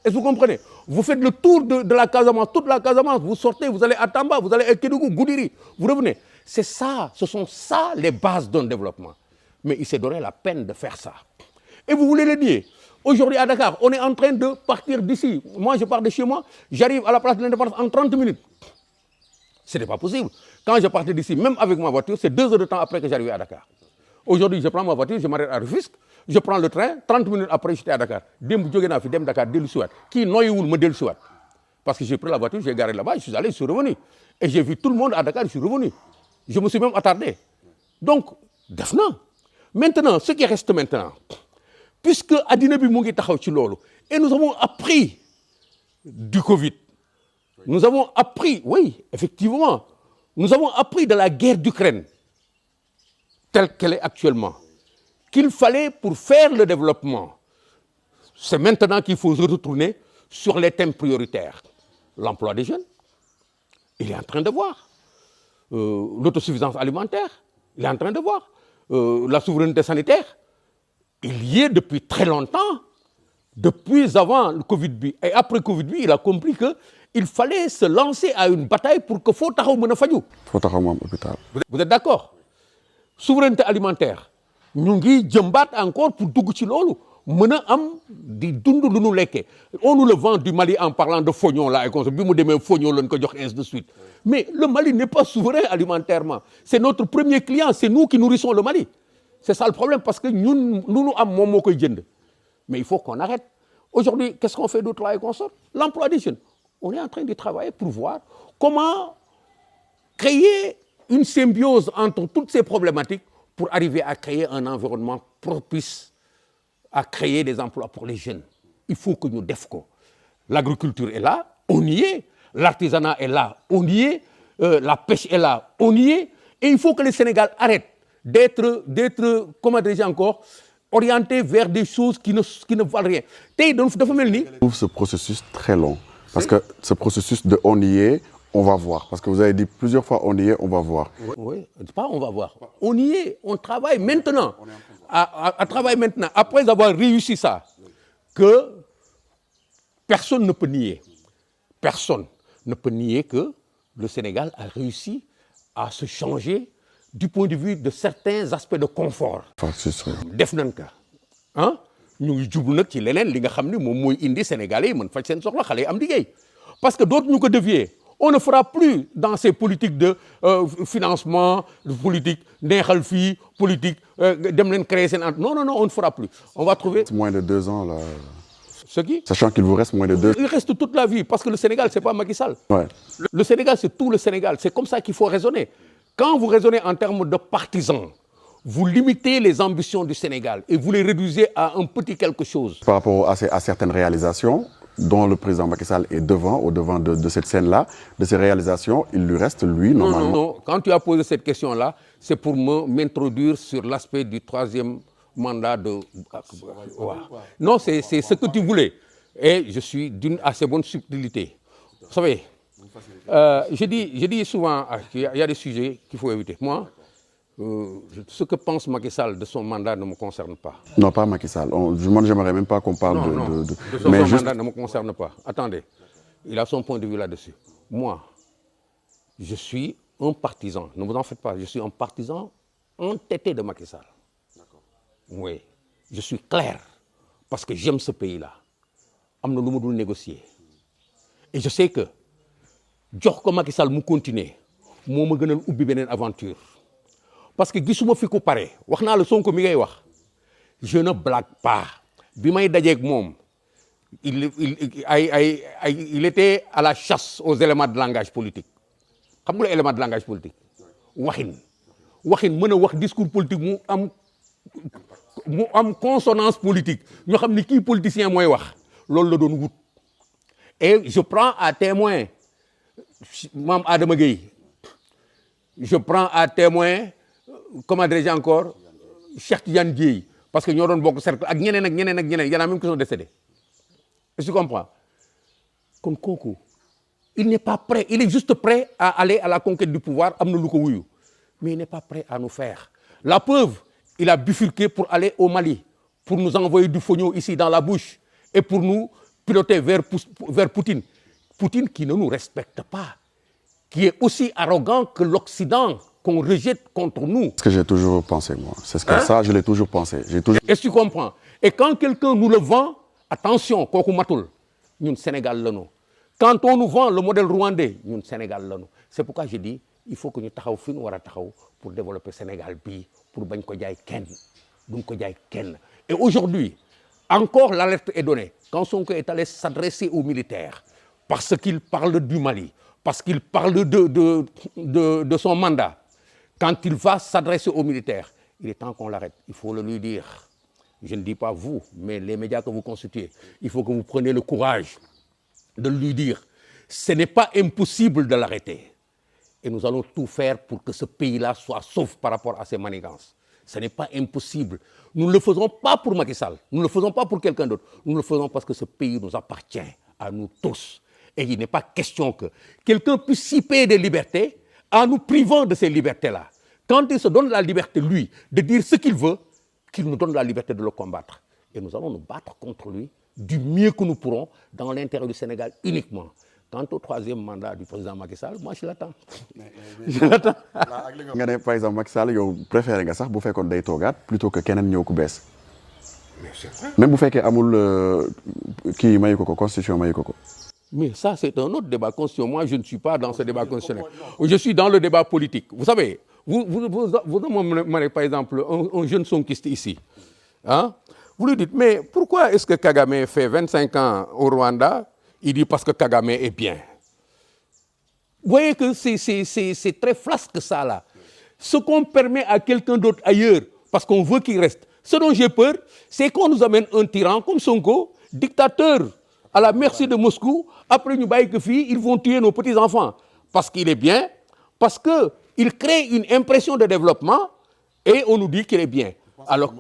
Est-ce que vous comprenez? Vous faites le tour de la Casamance, toute la Casamance, vous sortez, vous allez à Tamba, vous allez à Kédougou, Goudiri, vous revenez. C'est ça, ce sont ça les bases d'un développement. Mais il s'est donné la peine de faire ça. Et vous voulez le nier? Aujourd'hui à Dakar, on est en train de partir d'ici. Moi, je pars de chez moi, j'arrive à la place de l'Indépendance en 30 minutes. Ce n'est pas possible. Quand je partais d'ici, même avec ma voiture, c'est 2 heures de temps après que j'arrive à Dakar. Aujourd'hui, je prends ma voiture, je m'arrête à Rufisque, je prends le train, 30 minutes après, j'étais à Dakar. Dakar, qui noyoul me delsuat. Parce que j'ai pris la voiture, j'ai garé là-bas, je suis allé, je suis revenu. Et j'ai vu tout le monde à Dakar, je suis revenu. Je me suis même attardé. Donc, maintenant, ce qui reste maintenant, puisque Adina bi mu ngi taxaw ci loolu Et nous avons appris du Covid. Nous avons appris, oui, effectivement, nous avons appris de la guerre d'Ukraine, telle qu'elle est actuellement, qu'il fallait, pour faire le développement, c'est maintenant qu'il faut se retourner sur les thèmes prioritaires. L'emploi des jeunes, il est en train de voir. L'autosuffisance alimentaire, il est en train de voir. La souveraineté sanitaire, il y est depuis très longtemps. Depuis avant le Covid et après Covid, il a compris qu'il fallait se lancer à une bataille pour que faut taxaw mën a faju. Faut taxaw mu am hôpital. Vous êtes d'accord? Souveraineté alimentaire, ñu ngi jëmbaat encore pour dugg ci loolu mën a am di dund lu nu lekkee. On nous le vend du Mali en parlant de fognon là et comme ça bi mu demee fognon lañ ko jox ainsi de suite. Mais le Mali n'est pas souverain alimentairement. C'est notre premier client, c'est nous qui nourrissons le Mali. C'est ça le problème parce que ñun lu nu am moom moo koy jënd. Mais il faut qu'on arrête. Aujourd'hui, qu'est-ce qu'on fait d'autre là et qu'on sort? L'emploi des jeunes. On est en train de travailler pour voir comment créer une symbiose entre toutes ces problématiques pour arriver à créer un environnement propice à créer des emplois pour les jeunes. Il faut que nous def ko. L'agriculture est là, on y est. L'artisanat est là, on y est. La pêche est là, on y est. Et il faut que le Sénégal arrête d'être, comment dirais-je encore, orienté vers des choses qui ne valent rien. Je trouve ce processus très long. Parce que ce processus de on y est, on va voir. Parce que vous avez dit plusieurs fois on y est, on va voir. Oui, pas on va voir. On y est, on travaille maintenant. À travailler maintenant. Après avoir réussi ça, que personne ne peut nier. Personne ne peut nier que le Sénégal a réussi à se changer du point de vue de certains aspects de confort. Def nañ ka ah ñu ngi jublu nag ci leneen li nga xam ne moom mooy indi Sénégalais yi mën faj seen soxla xale yi am liggéey parce que d'autres ñu ko dévier. On ne fera plus dans ces politiques de financement, de politique neexal fii, politique dem leen créer seen non, on ne fera plus. On va trouver. Moins de 2 ans là. Ce qui? Sachant qu'il vous reste moins de 2 ans. Il reste toute la vie parce que le Sénégal c'est pas Macky Sall. Ouais. Le Sénégal c'est tout le Sénégal. C'est comme ça qu'il faut raisonner. Quand vous raisonnez en termes de partisans, vous limitez les ambitions du Sénégal et vous les réduisez à un petit quelque chose. Par rapport à certaines réalisations, dont le président Macky Sall est au-devant de cette scène-là, de ces réalisations, il lui reste, lui, normalement... Non. Quand tu as posé cette question-là, c'est pour m'introduire sur l'aspect du 3e mandat de... Non, c'est ce que tu voulais. Et je suis d'une assez bonne subtilité. Vous savez, je dis souvent qu'il y a des sujets qu'il faut éviter. Moi, ce que pense Macky Sall de son mandat ne me concerne pas. Non, pas Macky Sall. Moi, j'aimerais même pas qu'on parle de son mandat ne me concerne pas. Attendez, il a son point de vue là-dessus. Moi, je suis un partisan. Ne vous en faites pas, je suis un partisan entêté de Macky Sall. Oui, je suis clair parce que j'aime ce pays-là. Am na lu ma dul négocier. Et je sais que jox ko Macky Sall mu continuer moo ma gënal ubbi beneen aventure. Parce que gisuma fi ku pare wax naa la Sonko mi ngay wax je ne blague pas bi may dajeeg moom il était à la chasse aux éléments de langage politique xam nga la élément de langage politique waxin mën a wax discours politique mu am consonance politique ñoo xam ni kii politicien mooy wax loolu la doon wut. Et je prends à témoin Mame Adama Gueye, je prends à témoin comment dirais-je encore Cheikh Tidiane Dièye parce que ñoo doon bokk cercle ak ñeneen y en a même qui sont décédés. Est-ce que tu comprends? Kon kooku il n'est pas prêt, il est juste prêt à aller à la conquête du pouvoir am na lu ko wuyu mais il n'est pas prêt à nous faire. La preuve, il a bifurqué pour aller au Mali pour nous envoyer du fognon ici dans la bouche et pour nous piloter vers Poutine. Poutine qui ne nous respecte pas, qui est aussi arrogant que l'Occident qu'on rejette contre nous. C'est ce que j'ai toujours pensé, moi. C'est ce que ça, je l'ai toujours pensé. Est-ce que tu comprends? Et quand quelqu'un nous le vend, attention, kooku matul, ñun Sénégal la ñu. Quand on nous vend le modèle rwandais, ñun Sénégal la ñu. C'est pourquoi je dis, il faut que ñu taxaw fi ñu war a taxaw pour développer Sénégal bii, pour bañ ko jaay kenn, duñ ko jaay kenn. Et aujourd'hui, encore l'alerte est donnée. Quand Sonko est allé s'adresser aux militaires, parce qu'il parle du Mali, parce qu'il parle de son mandat, quand il va s'adresser aux militaires, il est temps qu'on l'arrête. Il faut le lui dire. je ne dis pas vous, mais les médias que vous constituez, il faut que vous preniez le courage de lui dire, ce n'est pas impossible de l'arrêter. Et nous allons tout faire pour que ce pays-là soit sauf par rapport à ces manigances. Ce n'est pas impossible. Nous ne le faisons pas pour Macky Sall, nous ne le faisons pas pour quelqu'un d'autre. Nous le faisons parce que ce pays nous appartient à nous tous. Et il n'est pas question que quelqu'un puisse s'y payer des libertés en nous privant de ces libertés-là. Quand il se donne la liberté, lui, de dire ce qu'il veut, qu'il nous donne la liberté de le combattre. Et nous allons nous battre contre lui du mieux que nous pourrons dans l'intérêt du Sénégal uniquement. Quant au troisième mandat du président Macky Sall, moi je l'attends. Je l'attends. nga ne par exemple Macky Sall yow préféré nga sax bu fekkoon day toogaat plutôt que keneen ñëw ku bees. Même bu fekkee amul kii mayu ko ko constitution mayu ko ko. Mais ça c'est un autre débat constitutionnel. Moi je ne suis pas dans ce débat constitutionnel. Je suis dans le débat politique. Vous savez, vous par exemple un jeune sonkiste ici, hein? Vous lui dites mais pourquoi est-ce que Kagame fait 25 ans au Rwanda? Il dit parce que Kagame est bien. Vous voyez que c'est très flasque ça là. Ce qu'on permet à quelqu'un d'autre ailleurs, parce qu'on veut qu'il reste. Ce dont j'ai peur, c'est qu'on nous amène un tyran comme Sonko, dictateur, à la merci de Moscou. Après nous baillons que filles, ils vont tuer nos petits-enfants. Parce qu'il est bien, parce qu'il crée une impression de développement et on nous dit qu'il est bien. Alors,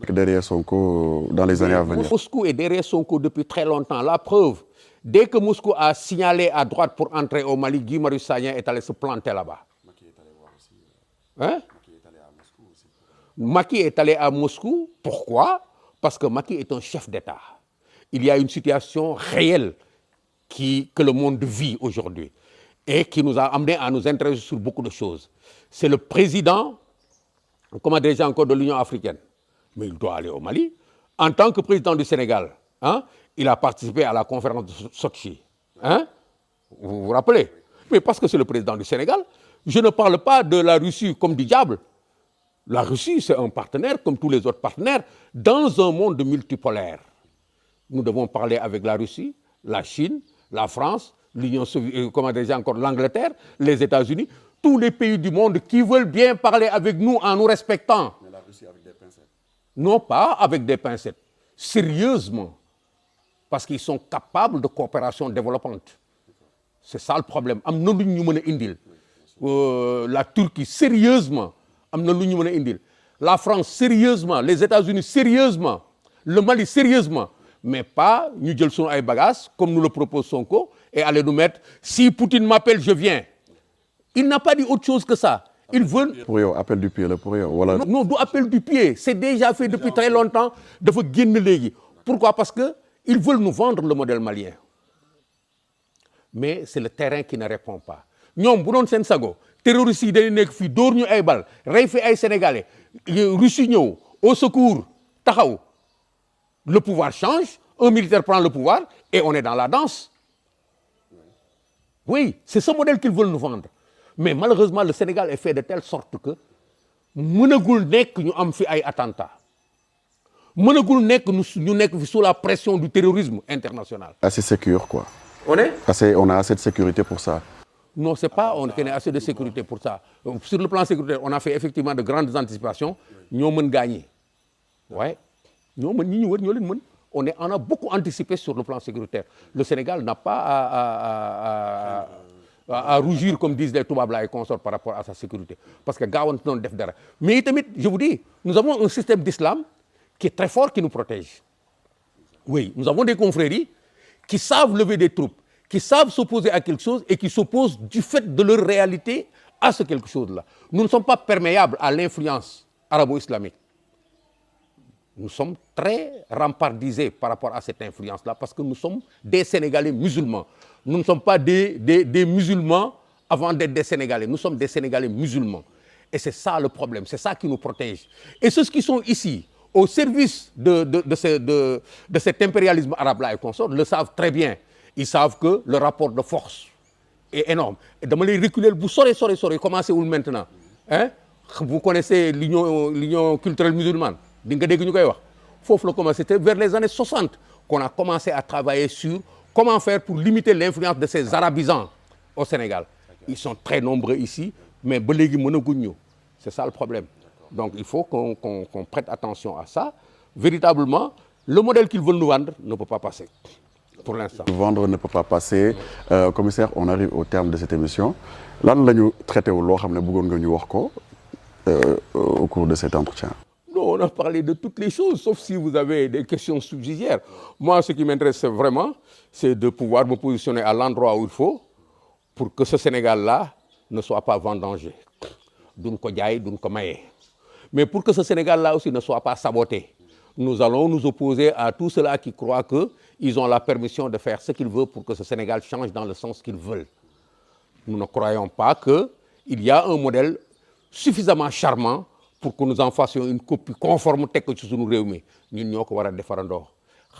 derrière Sonko dans les années à venir. Moscou est derrière Sonko depuis très longtemps. La preuve, dès que Moscou a signalé à droite pour entrer au Mali, Guy Marius Sagna est allé se planter là-bas. Hein? Macky est allé à Moscou. Pourquoi? Parce que Macky est un chef d'État. Il y a une situation réelle que le monde vit aujourd'hui et qui nous a amené à nous intéresser sur beaucoup de choses. C'est le président, comment dirais-je encore, de l'Union africaine. Mais il doit aller au Mali. En tant que président du Sénégal, hein, il a participé à la conférence de Sochi. Hein? Vous vous rappelez? Mais parce que c'est le président du Sénégal, je ne parle pas de la Russie comme du diable. La Russie, c'est un partenaire comme tous les autres partenaires dans un monde multipolaire. Nous devons parler avec la Russie, la Chine, la France, l'Union soviétique, comment dirais-je encore, l'Angleterre, les États-Unis, tous les pays du monde qui veulent bien parler avec nous en nous respectant. Mais la Russie avec des pincettes. Non pas avec des pincettes, sérieusement. Parce qu'ils sont capables de coopération développante. C'est ça le problème. La Turquie, sérieusement. La France, sérieusement. Les États-Unis, sérieusement. Le Mali, sérieusement. Mais pas nous jël sunu ay bagages, comme nous le propose Sonko, et aller nous mettre, si Poutine m'appelle, je viens. Il n'a pas dit autre chose que ça. Ils veulent... Pour eux, appel du pied, pour eux. Voilà. Non, du appel du pied. C'est déjà fait depuis très longtemps. Pourquoi? Parce que ils veulent nous vendre le modèle malien. Mais c'est le terrain qui ne répond pas. Ñom bu doon sen sago terroristes yi dañu nek fi door ñu ay bal rey fi ay sénégalais Russie ñëw au secours taxaw le pouvoir change, un militaire prend le pouvoir et on est dans la danse. Oui, c'est ce modèle qu'ils veulent nous vendre. Mais malheureusement le Sénégal est fait de telle sorte que mënagul nek ñu am fi ay attentats. Mënagul nek ñu nek fi sous la pression du terrorisme international. Assez sécure quoi. On Non, c'est pas on connaît assez de sécurité pour ça. Sur le plan sécuritaire, on a fait effectivement de grandes anticipations. Ñoo mën gagner. Ouais. Ñoo mën ñi ñu wër ñoo leen mën. On a beaucoup anticipé sur le plan sécuritaire. Le Sénégal n'a pas à rougir, comme disent les Toubabla et consorts, par rapport à sa sécurité. Parce que gaawan non def dara. Mais tamit, je vous dis, nous avons un système d'islam qui est très fort, qui nous protège. Oui, nous avons des confréries qui savent lever des troupes, qui savent s'opposer à quelque chose et qui s'opposent du fait de leur réalité à ce quelque chose-là. Nous ne sommes pas perméables à l'influence arabo-islamique. Nous sommes très rempardisés par rapport à cette influence-là parce que nous sommes des Sénégalais musulmans. Nous ne sommes pas des musulmans avant d'être des Sénégalais. Nous sommes des Sénégalais musulmans. Et c'est ça le problème, c'est ça qui nous protège. Et ceux qui sont ici, au service de cet impérialisme arabe-là et consort, le savent très bien. Ils savent que le rapport de force est énorme. Et de me reculer, vous saurez, commencez où maintenant? Hein? Vous connaissez l'Union culturelle musulmane? C'était vers les années 60 qu'on a commencé à travailler sur comment faire pour limiter l'influence de ces arabisants au Sénégal. Ils sont très nombreux ici, mais c'est ça le problème. Donc il faut qu'on prête attention à ça. véritablement, le modèle qu'ils veulent nous vendre ne peut pas passer, pour l'instant. Vendre ne peut pas passer. Commissaire, on arrive au terme de cette émission. Lan la ñu traité wu loo xam ne bëggoon nga ñu wax ko au cours de cet entretien. Non, on a parlé de toutes les choses, sauf si vous avez des questions subsidiaires. Moi, ce qui m'intéresse vraiment, c'est de pouvoir me positionner à l'endroit où il faut pour que ce Sénégal-là ne soit pas vendangé. Duñ ko jaay, duñ ko maye. Mais pour que ce Sénégal-là aussi ne soit pas saboté, nous allons nous opposer à tous ceux-là qui croient qu'ils ont la permission de faire ce qu'ils veulent pour que ce Sénégal change dans le sens qu'ils veulent. Nous ne croyons pas qu'il y a un modèle suffisamment charmant pour que nous en fassions une copie conforme teg ko ci suñu réew mi ñun ñoo ko war a defarandoo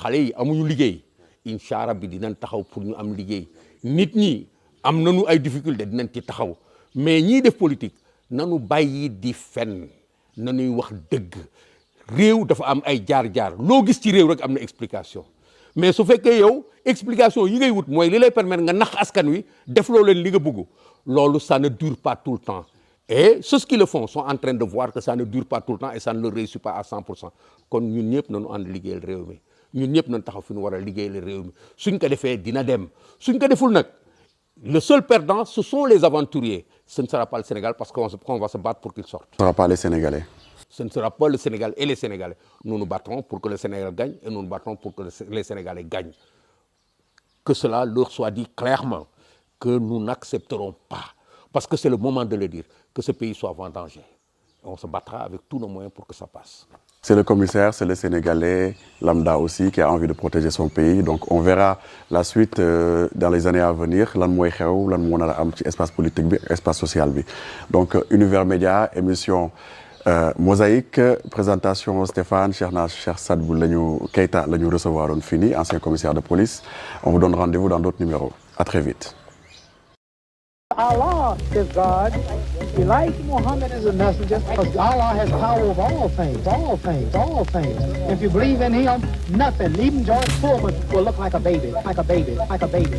xale yi amuñu liggéey incha allah bi dinañ taxaw pour ñu am liggéey nit ñi am nañu ay difficultés dinañ ci taxaw mais ñiy def politique nanu bàyyi di fen nanuy wax dëgg réew dafa am ay jaar-jaar loo gis ci réew rek am na explication mais su fekkee yow explication yi ngay wut mooy li lay permettre nga nax askan wi def loo leen li nga bëgg loolu ça ne dure pas tout le temps. Et ceux qui le font sont en train de voir que ça ne dure pas tout le temps et ça ne leur réussit pas à 100%. kon ñun ñëpp nañu ànd liggéeyal réew mi ñun ñëpp nañu taxaw fi ñu war a liggéeyal réew mi suñ ko defee dina dem suñ ko deful nag le seul perdant ce sont les aventuriers ce ne sera pas le Sénégal parce qu'on va se battre pour qu'ils sortent. Ce ne sera pas les Sénégalais. Ce ne sera pas le Sénégal et les Sénégalais. Nous nous battrons pour que le Sénégal gagne et nous nous battrons pour que les Sénégalais gagnent. Que cela leur soit dit clairement que nous n'accepterons pas parce que c'est le moment de le dire, que ce pays soit vendangé. On se battra avec tous nos moyens pour que ça passe. C'est le commissaire, c'est le Sénégalais, lambda aussi, qui a envie de protéger son pays. Donc on verra la suite dans les années à venir. Lan mooy xew, lan moo nar a am ci espace politique bi, espace social bi. Donc Univers Média, émission Mosaïque, présentation Stéphane, Cheikh Sadbou Keita la ñu recevoir on fini, ancien commissaire de police. On vous donne rendez-vous dans d'autres numéros. À très vite. Allah is God. Elijah Muhammad is a messenger because Allah has power of all things, all things, all things. If you believe in him, nothing, even George Foreman will look like a baby, like a baby, like a baby.